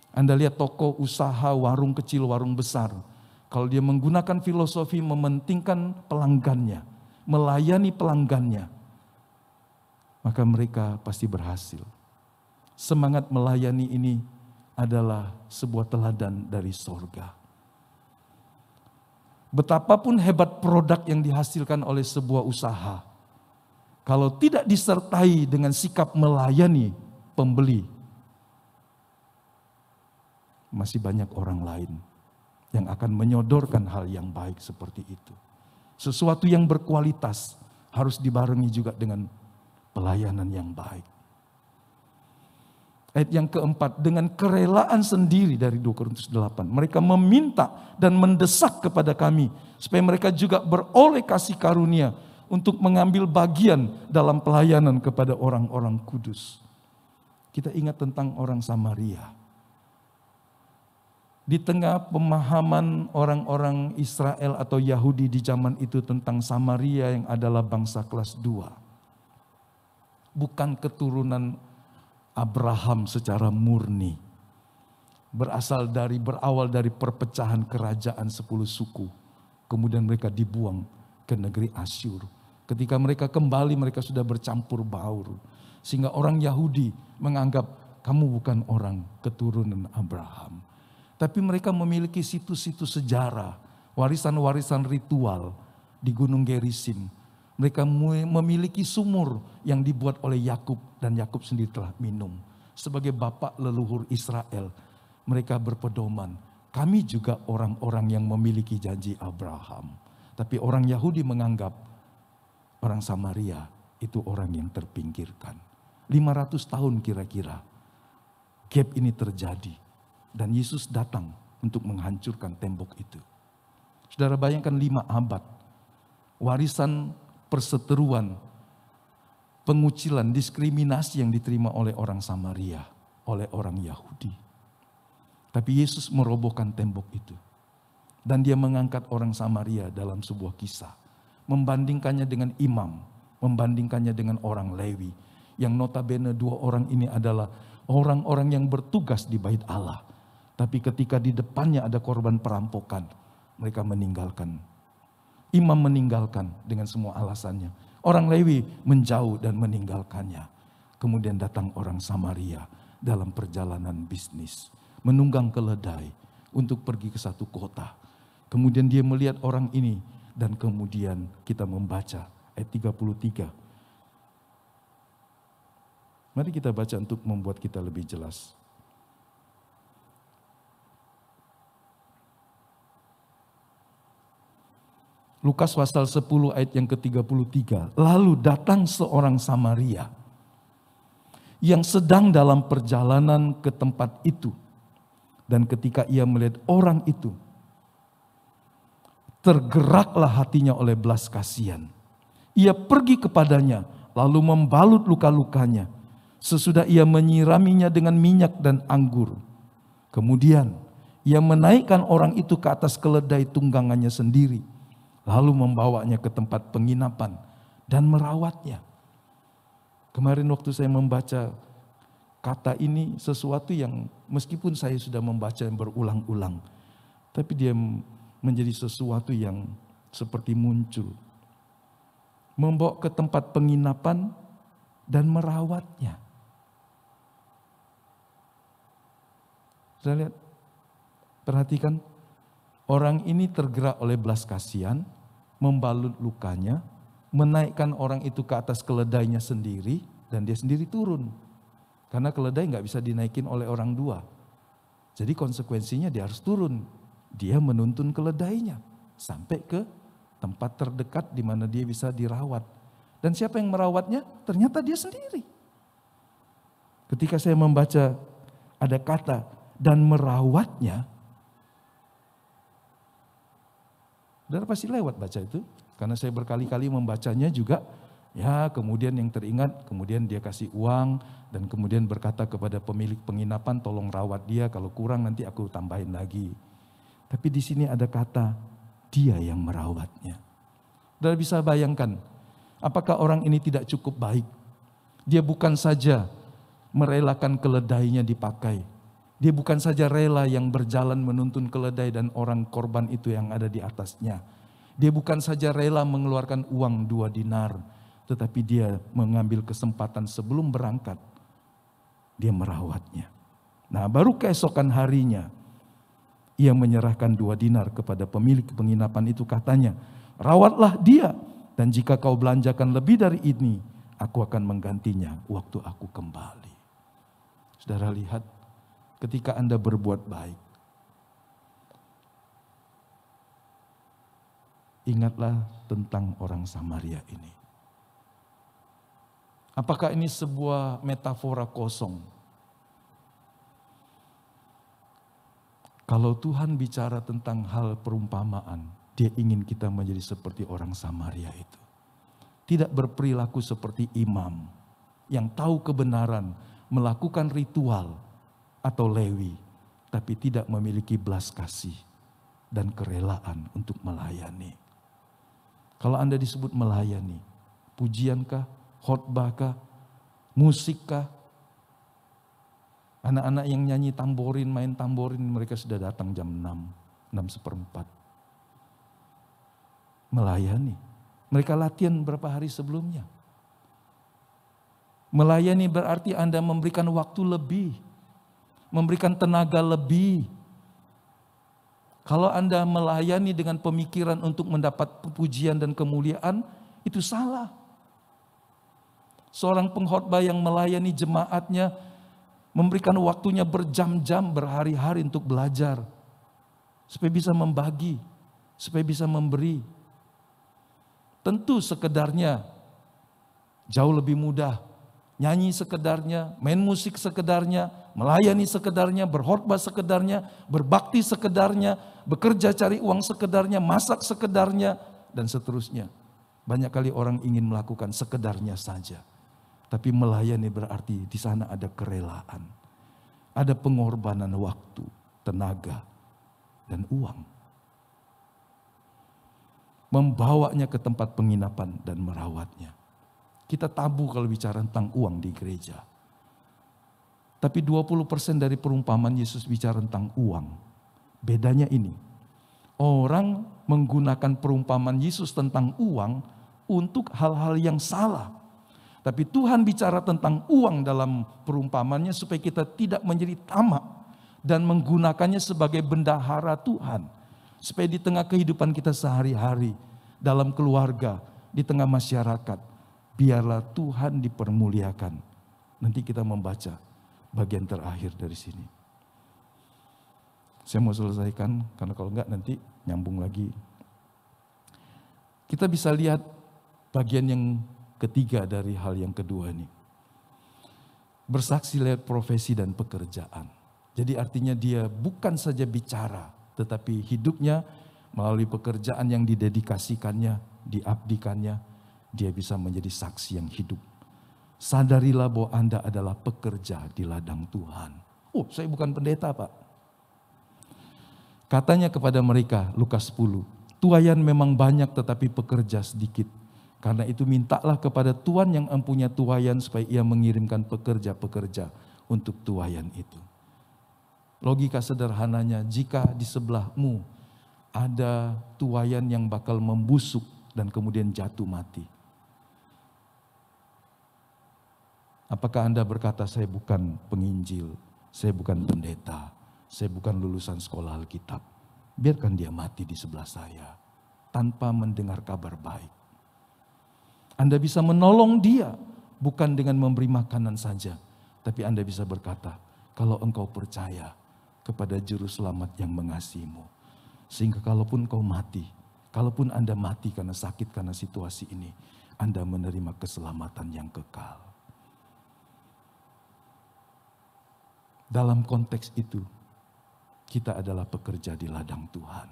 Anda lihat toko usaha, warung kecil, warung besar. Kalau dia menggunakan filosofi mementingkan pelanggannya, melayani pelanggannya, maka mereka pasti berhasil. Semangat melayani ini adalah sebuah teladan dari sorga. Betapapun hebat produk yang dihasilkan oleh sebuah usaha, kalau tidak disertai dengan sikap melayani pembeli, masih banyak orang lain yang akan menyodorkan hal yang baik seperti itu. Sesuatu yang berkualitas harus dibarengi juga dengan pelayanan yang baik. Ayat yang keempat, dengan kerelaan sendiri dari 2 Korintus 8. Mereka meminta dan mendesak kepada kami supaya mereka juga beroleh kasih karunia untuk mengambil bagian dalam pelayanan kepada orang-orang kudus. Kita ingat tentang orang Samaria. Di tengah pemahaman orang-orang Israel atau Yahudi di zaman itu tentang Samaria yang adalah bangsa kelas 2. Bukan keturunan Abraham secara murni. Berawal dari perpecahan kerajaan 10 suku. Kemudian mereka dibuang ke negeri Asyur. Ketika mereka kembali, mereka sudah bercampur baur. Sehingga orang Yahudi menganggap kamu bukan orang keturunan Abraham. Tapi mereka memiliki situs-situs sejarah, warisan-warisan ritual di Gunung Gerisim. Mereka memiliki sumur yang dibuat oleh Yakub dan Yakub sendiri telah minum. Sebagai bapak leluhur Israel, mereka berpedoman. Kami juga orang-orang yang memiliki janji Abraham. Tapi orang Yahudi menganggap orang Samaria itu orang yang terpinggirkan. 500 tahun kira-kira gap ini terjadi. Dan Yesus datang untuk menghancurkan tembok itu. Saudara bayangkan 5 abad. Warisan perseteruan, pengucilan, diskriminasi yang diterima oleh orang Samaria, oleh orang Yahudi. Tapi Yesus merobohkan tembok itu. Dan dia mengangkat orang Samaria dalam sebuah kisah. Membandingkannya dengan imam, membandingkannya dengan orang Lewi. Yang notabene 2 orang ini adalah orang-orang yang bertugas di bait Allah. Tapi ketika di depannya ada korban perampokan, mereka meninggalkan. Imam meninggalkan dengan semua alasannya. Orang Lewi menjauh dan meninggalkannya. Kemudian datang orang Samaria dalam perjalanan bisnis. Menunggang keledai untuk pergi ke satu kota. Kemudian dia melihat orang ini. Dan kemudian kita membaca ayat 33. Mari kita baca untuk membuat kita lebih jelas. Lukas pasal 10 ayat yang ke-33. Lalu datang seorang Samaria yang sedang dalam perjalanan ke tempat itu. Dan ketika ia melihat orang itu, tergeraklah hatinya oleh belas kasihan. Ia pergi kepadanya, lalu membalut luka-lukanya. Sesudah ia menyiraminya dengan minyak dan anggur. Kemudian ia menaikkan orang itu ke atas keledai tunggangannya sendiri. Lalu membawanya ke tempat penginapan dan merawatnya. Kemarin waktu saya membaca kata ini, sesuatu yang meskipun saya sudah membaca yang berulang-ulang, tapi dia menjadi sesuatu yang seperti muncul. Membawa ke tempat penginapan dan merawatnya. Saya lihat, perhatikan, orang ini tergerak oleh belas kasihan, membalut lukanya, menaikkan orang itu ke atas keledainya sendiri, dan dia sendiri turun. Karena keledai nggak bisa dinaikin oleh orang 2. Jadi konsekuensinya dia harus turun. Dia menuntun keledainya sampai ke tempat terdekat di mana dia bisa dirawat. Dan siapa yang merawatnya? Ternyata dia sendiri. Ketika saya membaca ada kata dan merawatnya, saudara pasti lewat baca itu. Karena saya berkali-kali membacanya juga. Ya, kemudian yang teringat, kemudian dia kasih uang. Dan kemudian berkata kepada pemilik penginapan, tolong rawat dia. Kalau kurang nanti aku tambahin lagi. Tapi di sini ada kata, dia yang merawatnya. Saudara bisa bayangkan, apakah orang ini tidak cukup baik? Dia bukan saja merelakan keledainya dipakai. Dia bukan saja rela yang berjalan menuntun keledai dan orang korban itu yang ada di atasnya. Dia bukan saja rela mengeluarkan uang 2 dinar, tetapi dia mengambil kesempatan sebelum berangkat, dia merawatnya. Nah, baru keesokan harinya, ia menyerahkan 2 dinar kepada pemilik penginapan itu, katanya, rawatlah dia, dan jika kau belanjakan lebih dari ini, aku akan menggantinya waktu aku kembali. Saudara lihat, ketika Anda berbuat baik, ingatlah tentang orang Samaria ini. Apakah ini sebuah metafora kosong? Kalau Tuhan bicara tentang hal perumpamaan, Dia ingin kita menjadi seperti orang Samaria itu. Tidak berperilaku seperti imam yang tahu kebenaran, melakukan ritual atau lewi, tapi tidak memiliki belas kasih dan kerelaan untuk melayani. Kalau Anda disebut melayani, pujiankah, khotbahkah, musikkah? Anak-anak yang nyanyi tamborin, main tamborin, mereka sudah datang jam 6:04. Melayani. Mereka latihan berapa hari sebelumnya. Melayani berarti Anda memberikan waktu lebih, memberikan tenaga lebih. Kalau Anda melayani dengan pemikiran untuk mendapat pujian dan kemuliaan, itu salah. Seorang pengkhotbah yang melayani jemaatnya, memberikan waktunya berjam-jam, berhari-hari untuk belajar, supaya bisa membagi, supaya bisa memberi. Tentu sekedarnya jauh lebih mudah. Nyanyi sekedarnya, main musik sekedarnya, melayani sekedarnya, berkhotbah sekedarnya, berbakti sekedarnya, bekerja cari uang sekedarnya, masak sekedarnya, dan seterusnya. Banyak kali orang ingin melakukan sekedarnya saja. Tapi melayani berarti di sana ada kerelaan. Ada pengorbanan waktu, tenaga, dan uang. Membawanya ke tempat penginapan dan merawatnya. Kita tabu kalau bicara tentang uang di gereja. Tapi 20% dari perumpamaan Yesus bicara tentang uang. Bedanya ini. Orang menggunakan perumpamaan Yesus tentang uang untuk hal-hal yang salah. Tapi Tuhan bicara tentang uang dalam perumpamannya supaya kita tidak menjadi tamak dan menggunakannya sebagai bendahara Tuhan. Supaya di tengah kehidupan kita sehari-hari, dalam keluarga, di tengah masyarakat, biarlah Tuhan dipermuliakan. Nanti kita membaca bagian terakhir dari sini. Saya mau selesaikan, karena kalau enggak nanti nyambung lagi. Kita bisa lihat bagian yang ketiga dari hal yang kedua ini. Bersaksi lewat profesi dan pekerjaan. Jadi artinya dia bukan saja bicara, tetapi hidupnya melalui pekerjaan yang didedikasikannya, diabdikannya, dia bisa menjadi saksi yang hidup. Sadarilah bahwa Anda adalah pekerja di ladang Tuhan. Oh, saya bukan pendeta, Pak. Katanya kepada mereka, Lukas 10, tuaian memang banyak tetapi pekerja sedikit. Karena itu mintalah kepada Tuhan yang mempunyai tuaian supaya ia mengirimkan pekerja-pekerja untuk tuaian itu. Logika sederhananya, jika di sebelahmu ada tuaian yang bakal membusuk dan kemudian jatuh mati, apakah Anda berkata, saya bukan penginjil, saya bukan pendeta, saya bukan lulusan sekolah Alkitab. Biarkan dia mati di sebelah saya, tanpa mendengar kabar baik. Anda bisa menolong dia, bukan dengan memberi makanan saja. Tapi Anda bisa berkata, kalau engkau percaya kepada Juru Selamat yang mengasihimu. Sehingga kalaupun kau mati, kalaupun Anda mati karena sakit, karena situasi ini, Anda menerima keselamatan yang kekal. Dalam konteks itu, kita adalah pekerja di ladang Tuhan.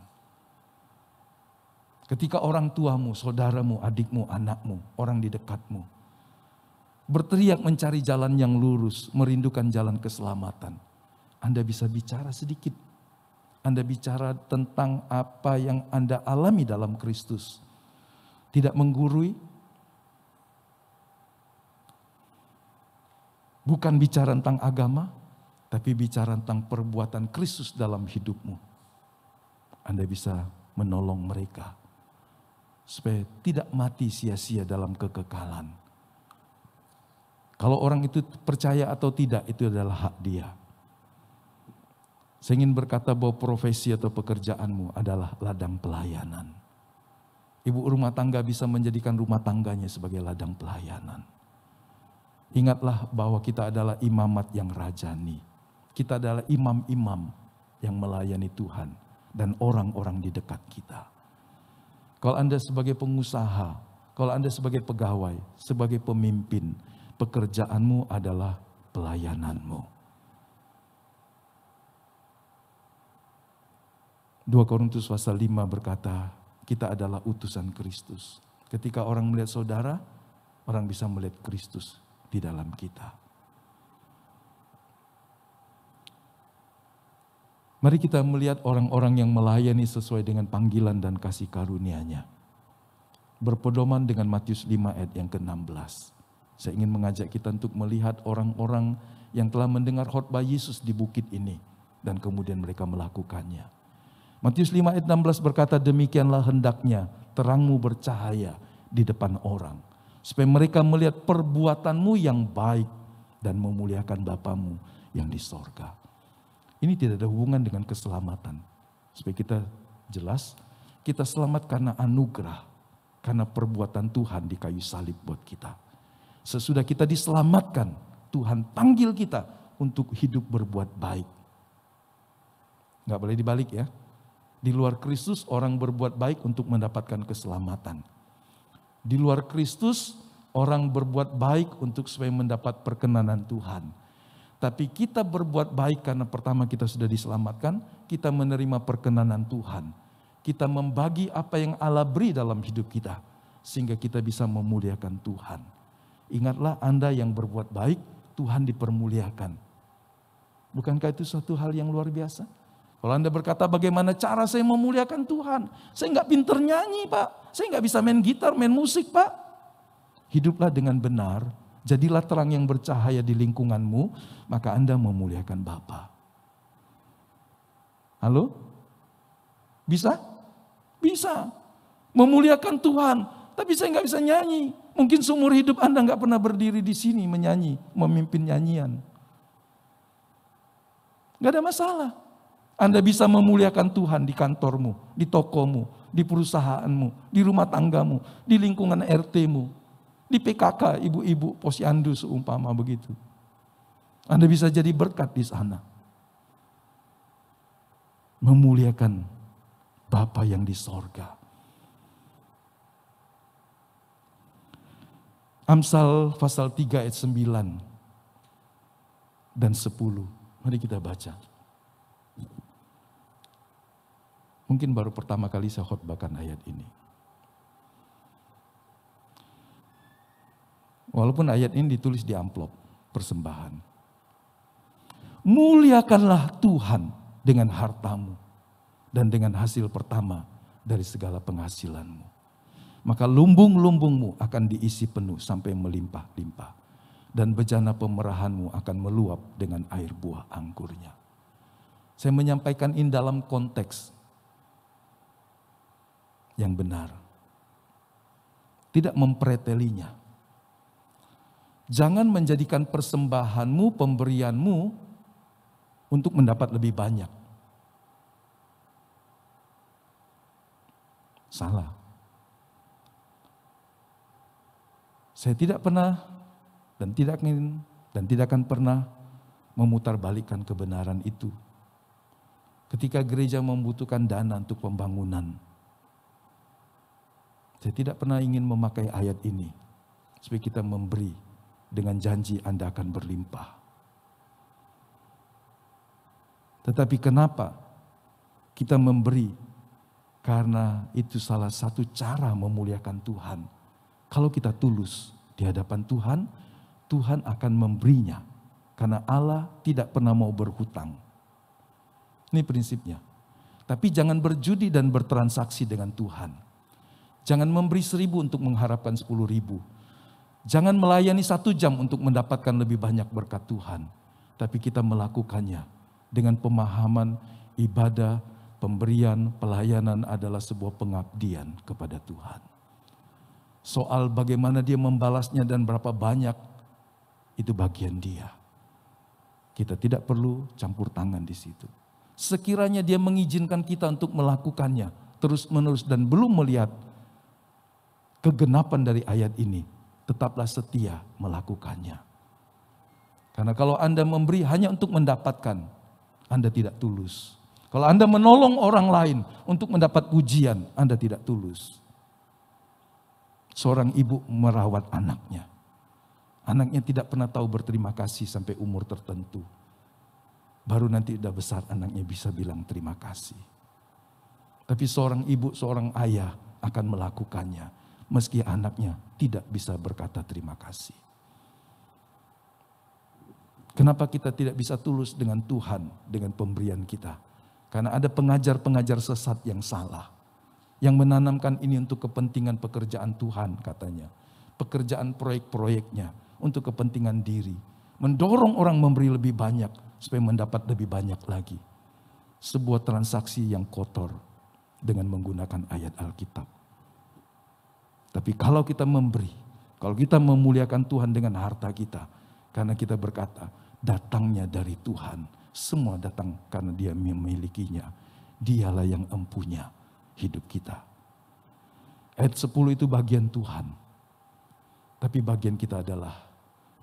Ketika orang tuamu, saudaramu, adikmu, anakmu, orang di dekatmu berteriak mencari jalan yang lurus, merindukan jalan keselamatan, Anda bisa bicara sedikit. Anda bicara tentang apa yang Anda alami dalam Kristus. Tidak menggurui, Bukan bicara tentang agama, tapi bicara tentang perbuatan Kristus dalam hidupmu. Anda bisa menolong mereka supaya tidak mati sia-sia dalam kekekalan. Kalau orang itu percaya atau tidak, itu adalah hak dia. Saya ingin berkata bahwa profesi atau pekerjaanmu adalah ladang pelayanan. Ibu rumah tangga bisa menjadikan rumah tangganya sebagai ladang pelayanan. Ingatlah bahwa kita adalah imamat yang rajani. Kita adalah imam-imam yang melayani Tuhan dan orang-orang di dekat kita. Kalau Anda sebagai pengusaha, kalau Anda sebagai pegawai, sebagai pemimpin, pekerjaanmu adalah pelayananmu. 2 Korintus pasal 5 berkata, kita adalah utusan Kristus. Ketika orang melihat saudara, orang bisa melihat Kristus di dalam kita. Mari kita melihat orang-orang yang melayani sesuai dengan panggilan dan kasih karunia-Nya. Berpedoman dengan Matius 5 ayat yang ke-16. Saya ingin mengajak kita untuk melihat orang-orang yang telah mendengar khotbah Yesus di bukit ini. Dan kemudian mereka melakukannya. Matius 5 ayat 16 berkata, demikianlah hendaknya terangmu bercahaya di depan orang. Supaya mereka melihat perbuatanmu yang baik dan memuliakan Bapamu yang di sorga. Ini tidak ada hubungan dengan keselamatan. Supaya kita jelas, kita selamat karena anugerah. Karena perbuatan Tuhan di kayu salib buat kita. Sesudah kita diselamatkan, Tuhan panggil kita untuk hidup berbuat baik. Gak boleh dibalik ya. Di luar Kristus orang berbuat baik untuk mendapatkan keselamatan. Di luar Kristus orang berbuat baik untuk supaya mendapat perkenanan Tuhan. Tapi kita berbuat baik karena pertama kita sudah diselamatkan, kita menerima perkenanan Tuhan. Kita membagi apa yang Allah beri dalam hidup kita, sehingga kita bisa memuliakan Tuhan. Ingatlah Anda yang berbuat baik, Tuhan dipermuliakan. Bukankah itu suatu hal yang luar biasa? Kalau Anda berkata bagaimana cara saya memuliakan Tuhan? Saya nggak pinter nyanyi Pak, saya nggak bisa main gitar, main musik Pak. Hiduplah dengan benar, jadilah terang yang bercahaya di lingkunganmu, maka Anda memuliakan Bapa. Halo? Bisa? Bisa. Memuliakan Tuhan, tapi saya nggak bisa nyanyi. Mungkin seumur hidup Anda nggak pernah berdiri di sini menyanyi, memimpin nyanyian. Nggak ada masalah. Anda bisa memuliakan Tuhan di kantormu, di tokomu, di perusahaanmu, di rumah tanggamu, di lingkungan RT-mu, di PKK, ibu-ibu, posyandu seumpama begitu. Anda bisa jadi berkat di sana. Memuliakan Bapa yang di sorga. Amsal pasal 3 ayat 9 dan 10. Mari kita baca. Mungkin baru pertama kali saya khotbahkan ayat ini. Walaupun ayat ini ditulis di amplop persembahan. Muliakanlah Tuhan dengan hartamu dan dengan hasil pertama dari segala penghasilanmu. Maka lumbung-lumbungmu akan diisi penuh sampai melimpah-limpah. Dan bejana pemerahanmu akan meluap dengan air buah anggurnya. Saya menyampaikan ini dalam konteks yang benar. Tidak mempretelinya. Jangan menjadikan persembahanmu, pemberianmu untuk mendapat lebih banyak. Salah. Saya tidak pernah dan tidak akan pernah memutarbalikkan kebenaran itu. Ketika gereja membutuhkan dana untuk pembangunan, saya tidak pernah ingin memakai ayat ini supaya kita memberi dengan janji Anda akan berlimpah. Tetapi kenapa kita memberi? Karena itu salah satu cara memuliakan Tuhan. Kalau kita tulus di hadapan Tuhan, Tuhan akan memberinya. Karena Allah tidak pernah mau berhutang. Ini prinsipnya. Tapi jangan berjudi dan bertransaksi dengan Tuhan. Jangan memberi 1.000 untuk mengharapkan 10.000. Jangan melayani 1 jam untuk mendapatkan lebih banyak berkat Tuhan. Tapi kita melakukannya dengan pemahaman ibadah, pemberian, pelayanan adalah sebuah pengabdian kepada Tuhan. Soal bagaimana dia membalasnya dan berapa banyak, itu bagian dia. Kita tidak perlu campur tangan di situ. Sekiranya dia mengizinkan kita untuk melakukannya terus-menerus dan belum melihat kegenapan dari ayat ini, tetaplah setia melakukannya. Karena kalau Anda memberi hanya untuk mendapatkan, Anda tidak tulus. Kalau Anda menolong orang lain untuk mendapat pujian, Anda tidak tulus. Seorang ibu merawat anaknya. Anaknya tidak pernah tahu berterima kasih sampai umur tertentu. Baru nanti udah besar anaknya bisa bilang terima kasih. Tapi seorang ibu, seorang ayah akan melakukannya. Meski anaknya tidak bisa berkata terima kasih. Kenapa kita tidak bisa tulus dengan Tuhan, dengan pemberian kita? Karena ada pengajar-pengajar sesat yang salah. Yang menanamkan ini untuk kepentingan pekerjaan Tuhan katanya. Pekerjaan proyek-proyeknya untuk kepentingan diri. Mendorong orang memberi lebih banyak supaya mendapat lebih banyak lagi. Sebuah transaksi yang kotor dengan menggunakan ayat Alkitab. Tapi kalau kita memberi, kalau kita memuliakan Tuhan dengan harta kita, karena kita berkata, datangnya dari Tuhan. Semua datang karena Dia memilikinya. Dialah yang empunya hidup kita. Ayat 10 itu bagian Tuhan. Tapi bagian kita adalah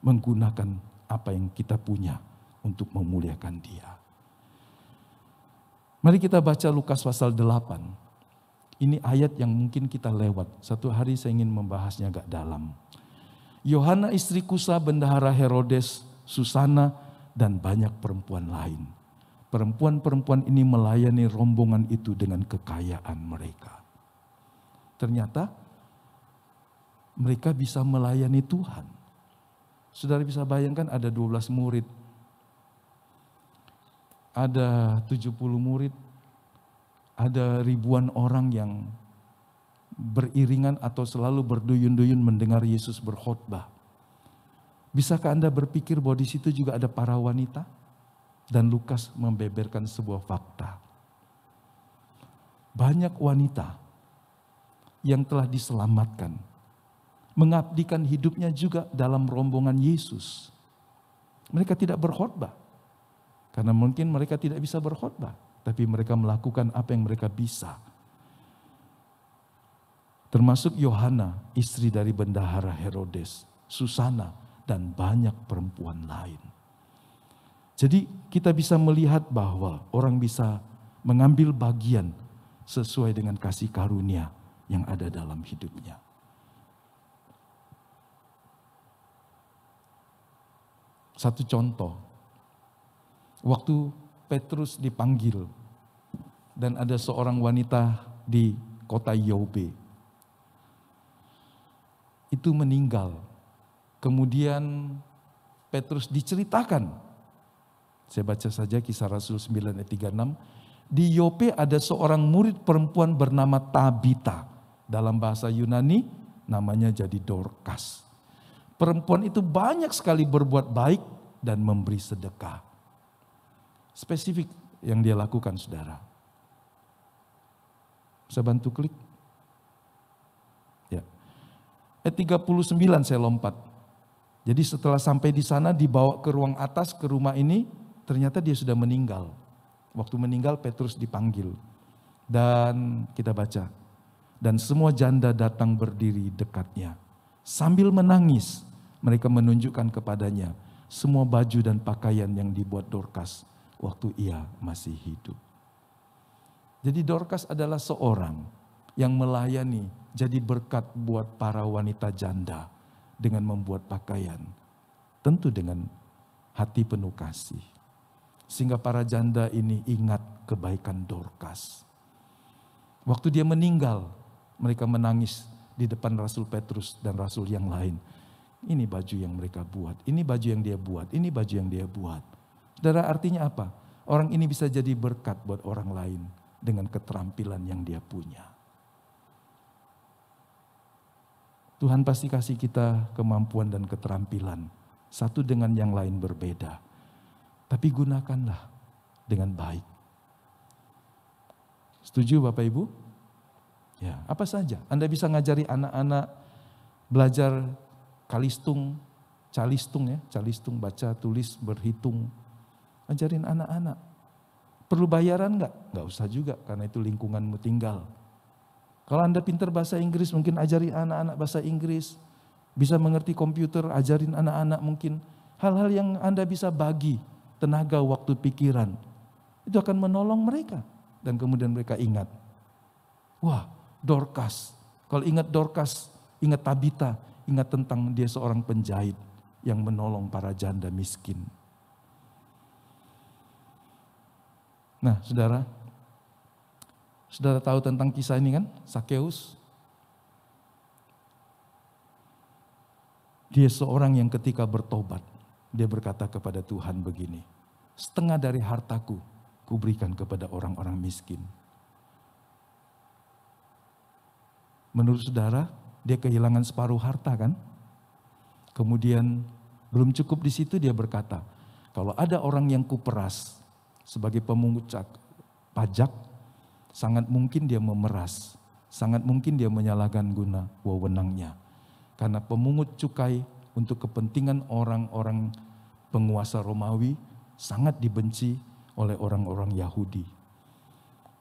menggunakan apa yang kita punya untuk memuliakan Dia. Mari kita baca Lukas pasal 8. Ini ayat yang mungkin kita lewat. Satu hari saya ingin membahasnya agak dalam. Yohana istri Kusa, bendahara Herodes, Susana, dan banyak perempuan lain. Perempuan-perempuan ini melayani rombongan itu dengan kekayaan mereka. Ternyata mereka bisa melayani Tuhan. Saudara bisa bayangkan ada 12 murid. Ada 70 murid. Ada ribuan orang yang beriringan atau selalu berduyun-duyun mendengar Yesus berkhotbah. Bisakah Anda berpikir bahwa di situ juga ada para wanita? Dan Lukas membeberkan sebuah fakta. Banyak wanita yang telah diselamatkan, mengabdikan hidupnya juga dalam rombongan Yesus. Mereka tidak berkhotbah, karena mungkin mereka tidak bisa berkhotbah, tapi mereka melakukan apa yang mereka bisa. Termasuk Yohana, istri dari bendahara Herodes, Susana, dan banyak perempuan lain. Jadi kita bisa melihat bahwa orang bisa mengambil bagian sesuai dengan kasih karunia yang ada dalam hidupnya. Satu contoh, waktu Petrus dipanggil dan ada seorang wanita di kota Yope, itu meninggal. Kemudian Petrus diceritakan. Saya baca saja Kisah Rasul 9 ayat 36. Di Yope ada seorang murid perempuan bernama Tabita. Dalam bahasa Yunani namanya jadi Dorcas. Perempuan itu banyak sekali berbuat baik dan memberi sedekah. Spesifik yang dia lakukan, saudara. Bisa bantu klik? Ya. Ayat 39 saya lompat. Jadi setelah sampai di sana dibawa ke ruang atas, ke rumah ini, ternyata dia sudah meninggal. Waktu meninggal Petrus dipanggil. Dan kita baca. Dan semua janda datang berdiri dekatnya. Sambil menangis, mereka menunjukkan kepadanya semua baju dan pakaian yang dibuat Dorcas waktu ia masih hidup. Jadi Dorcas adalah seorang yang melayani, jadi berkat buat para wanita janda dengan membuat pakaian. Tentu dengan hati penuh kasih. Sehingga para janda ini ingat kebaikan Dorcas. Waktu dia meninggal, mereka menangis di depan Rasul Petrus dan Rasul yang lain. Ini baju yang mereka buat, ini baju yang dia buat, ini baju yang dia buat. Saudara, artinya apa? Orang ini bisa jadi berkat buat orang lain dengan keterampilan yang dia punya. Tuhan pasti kasih kita kemampuan dan keterampilan. Satu dengan yang lain berbeda. Tapi gunakanlah dengan baik. Setuju Bapak Ibu? Ya, apa saja. Anda bisa ngajari anak-anak belajar calistung ya, calistung, baca, tulis, berhitung. Ajarin anak-anak. Perlu bayaran enggak? Enggak usah juga, karena itu lingkunganmu tinggal. Kalau Anda pintar bahasa Inggris, mungkin ajari anak-anak bahasa Inggris. Bisa mengerti komputer, ajarin anak-anak mungkin. Hal-hal yang Anda bisa bagi, tenaga, waktu, pikiran. Itu akan menolong mereka. Dan kemudian mereka ingat. Wah, Dorcas. Kalau ingat Dorcas, ingat Tabita, ingat tentang dia seorang penjahit yang menolong para janda miskin. Nah, saudara tahu tentang kisah ini kan? Sakeus. Dia seorang yang ketika bertobat, dia berkata kepada Tuhan begini, setengah dari hartaku kuberikan kepada orang-orang miskin. Menurut saudara, dia kehilangan separuh harta kan? Kemudian belum cukup di situ dia berkata, kalau ada orang yang kuperas sebagai pemungut pajak, sangat mungkin dia memeras, sangat mungkin dia menyalahkan guna wewenangnya. Karena pemungut cukai untuk kepentingan orang-orang penguasa Romawi sangat dibenci oleh orang-orang Yahudi.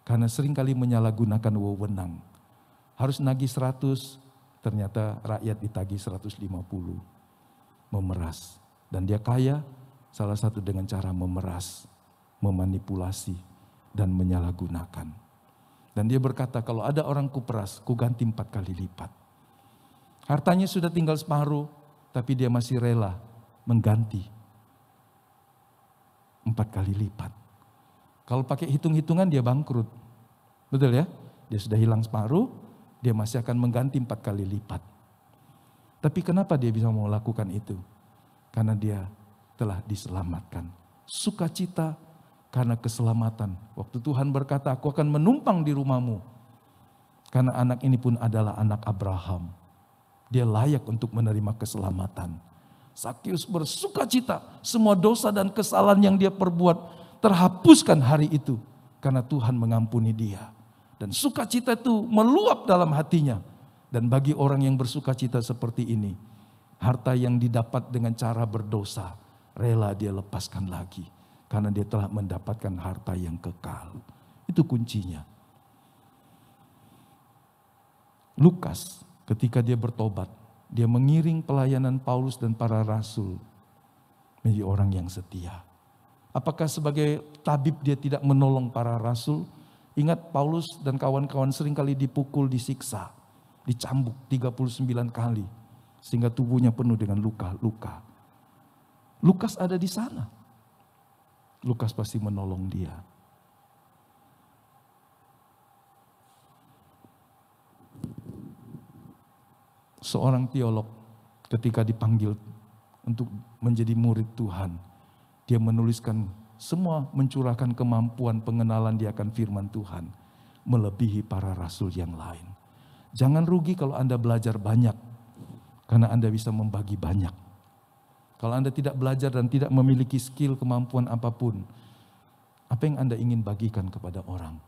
Karena seringkali menyalahgunakan wewenang. Harus nagih 100, ternyata rakyat ditagih 150. Memeras. Dan dia kaya, salah satu dengan cara memeras, memanipulasi, dan menyalahgunakan. Dan dia berkata, kalau ada orang kuperas, kuganti 4 kali lipat. Hartanya sudah tinggal separuh, tapi dia masih rela mengganti 4 kali lipat. Kalau pakai hitung-hitungan dia bangkrut. Betul ya? Dia sudah hilang separuh, dia masih akan mengganti 4 kali lipat. Tapi kenapa dia bisa melakukan itu? Karena dia telah diselamatkan. Sukacita karena keselamatan. Waktu Tuhan berkata, aku akan menumpang di rumahmu. Karena anak ini pun adalah anak Abraham. Dia layak untuk menerima keselamatan. Sakeus bersukacita, semua dosa dan kesalahan yang dia perbuat terhapuskan hari itu. Karena Tuhan mengampuni dia. Dan sukacita itu meluap dalam hatinya. Dan bagi orang yang bersukacita seperti ini, harta yang didapat dengan cara berdosa, rela dia lepaskan lagi. Karena dia telah mendapatkan harta yang kekal. Itu kuncinya. Lukas ketika dia bertobat, dia mengiring pelayanan Paulus dan para rasul menjadi orang yang setia. Apakah sebagai tabib dia tidak menolong para rasul? Ingat Paulus dan kawan-kawan seringkali dipukul, disiksa, dicambuk 39 kali. Sehingga tubuhnya penuh dengan luka-luka. Lukas ada di sana. Lukas pasti menolong dia. Seorang teolog ketika dipanggil untuk menjadi murid Tuhan, dia menuliskan semua mencurahkan kemampuan pengenalan dia akan firman Tuhan, melebihi para rasul yang lain. Jangan rugi kalau Anda belajar banyak, karena Anda bisa membagi banyak. Kalau Anda tidak belajar dan tidak memiliki skill, kemampuan apapun, apa yang Anda ingin bagikan kepada orang?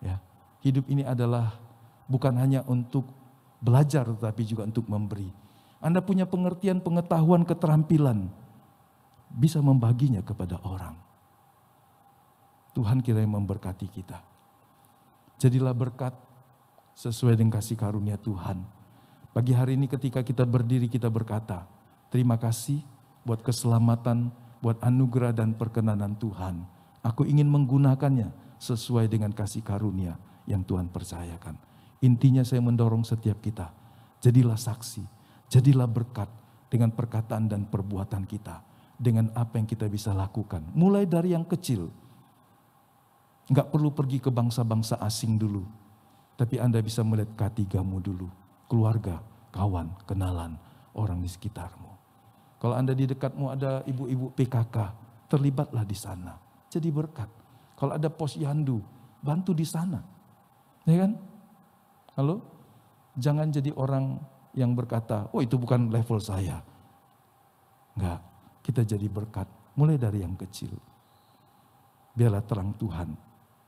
Ya, hidup ini adalah bukan hanya untuk belajar, tetapi juga untuk memberi. Anda punya pengertian, pengetahuan, keterampilan, bisa membaginya kepada orang. Tuhan kiranya memberkati kita. Jadilah berkat sesuai dengan kasih karunia Tuhan. Pagi hari ini ketika kita berdiri, kita berkata, terima kasih buat keselamatan, buat anugerah dan perkenanan Tuhan. Aku ingin menggunakannya sesuai dengan kasih karunia yang Tuhan percayakan. Intinya saya mendorong setiap kita, jadilah saksi, jadilah berkat dengan perkataan dan perbuatan kita. Dengan apa yang kita bisa lakukan. Mulai dari yang kecil. Enggak perlu pergi ke bangsa-bangsa asing dulu. Tapi Anda bisa melihat K3-mu dulu. Keluarga, kawan, kenalan, orang di sekitarmu. Kalau Anda di dekatmu ada ibu-ibu PKK, terlibatlah di sana. Jadi berkat. Kalau ada posyandu, bantu di sana. Ya kan? Halo? Jangan jadi orang yang berkata, oh itu bukan level saya. Enggak, kita jadi berkat mulai dari yang kecil. Biarlah terang Tuhan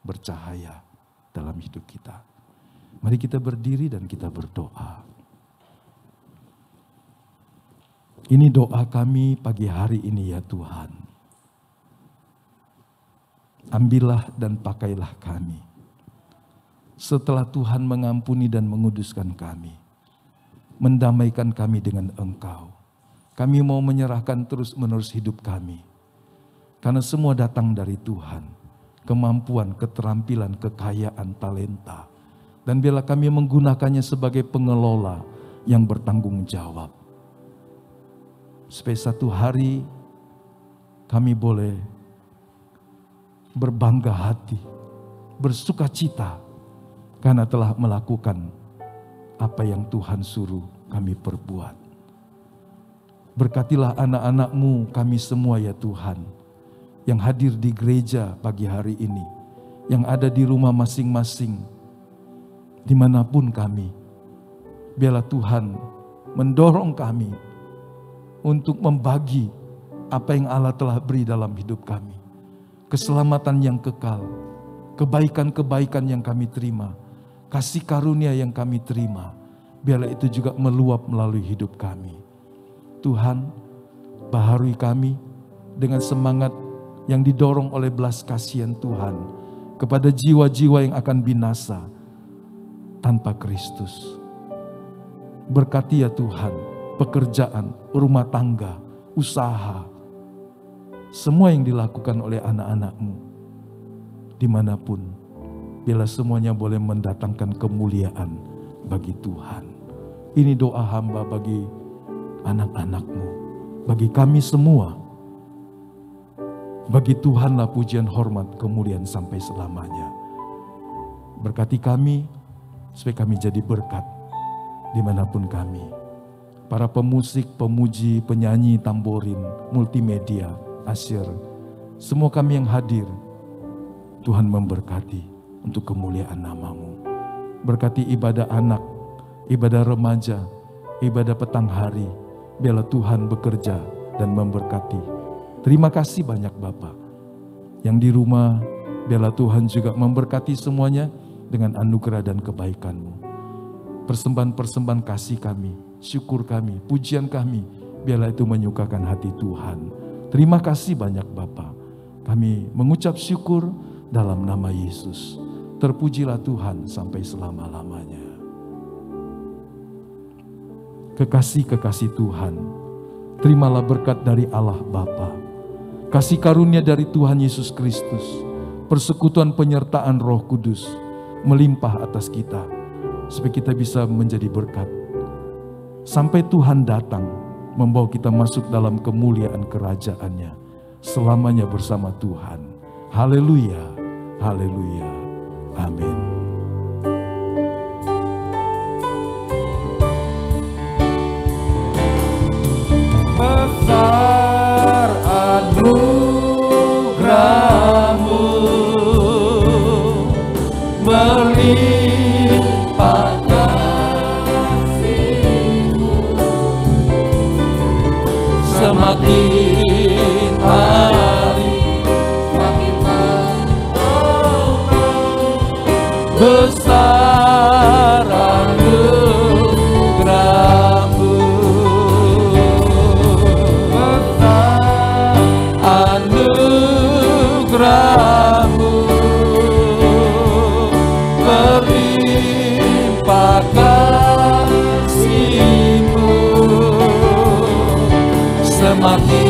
bercahaya dalam hidup kita. Mari kita berdiri dan kita berdoa. Ini doa kami pagi hari ini ya Tuhan. Ambillah dan pakailah kami. Setelah Tuhan mengampuni dan menguduskan kami, mendamaikan kami dengan Engkau, kami mau menyerahkan terus-menerus hidup kami. Karena semua datang dari Tuhan, kemampuan, keterampilan, kekayaan, talenta. Dan biarlah kami menggunakannya sebagai pengelola yang bertanggung jawab. Supaya satu hari kami boleh berbangga hati, bersuka cita, karena telah melakukan apa yang Tuhan suruh kami perbuat. Berkatilah anak-anak-Mu kami semua ya Tuhan, yang hadir di gereja pagi hari ini, yang ada di rumah masing-masing, dimanapun kami. Biarlah Tuhan mendorong kami untuk membagi apa yang Allah telah beri dalam hidup kami. Keselamatan yang kekal, kebaikan-kebaikan yang kami terima, kasih karunia yang kami terima, biarlah itu juga meluap melalui hidup kami. Tuhan, baharui kami dengan semangat yang didorong oleh belas kasihan Tuhan kepada jiwa-jiwa yang akan binasa tanpa Kristus. Berkati ya Tuhan, pekerjaan, rumah tangga, usaha, semua yang dilakukan oleh anak-anak-Mu, dimanapun, biarlah semuanya boleh mendatangkan kemuliaan bagi Tuhan. Ini doa hamba bagi anak-anak-Mu, bagi kami semua. Bagi Tuhanlah pujian, hormat, kemuliaan sampai selamanya. Berkati kami, supaya kami jadi berkat dimanapun kami. Para pemusik, pemuji, penyanyi, tamborin, multimedia, asyir, semua kami yang hadir, Tuhan memberkati untuk kemuliaan nama-Mu. Berkati ibadah anak, ibadah remaja, ibadah petang hari, biarlah Tuhan bekerja dan memberkati. Terima kasih banyak Bapa. Yang di rumah, biarlah Tuhan juga memberkati semuanya dengan anugerah dan kebaikan-Mu. Persembahan-persembahan kasih kami, syukur kami, pujian kami, biarlah itu menyukakan hati Tuhan. Terima kasih banyak Bapa. Kami mengucap syukur dalam nama Yesus. Terpujilah Tuhan sampai selama-lamanya. Kekasih-kekasih Tuhan, terimalah berkat dari Allah Bapa, kasih karunia dari Tuhan Yesus Kristus, persekutuan penyertaan Roh Kudus melimpah atas kita, supaya kita bisa menjadi berkat. Sampai Tuhan datang, membawa kita masuk dalam kemuliaan kerajaan-Nya, selamanya bersama Tuhan. Haleluya, haleluya, amin. Besar anugerah-Mu, melimpah kasih-Mu, semakin hari semakin besar anugerah-Mu. Anugerah-Mu berlimpah kasih-Mu, semakin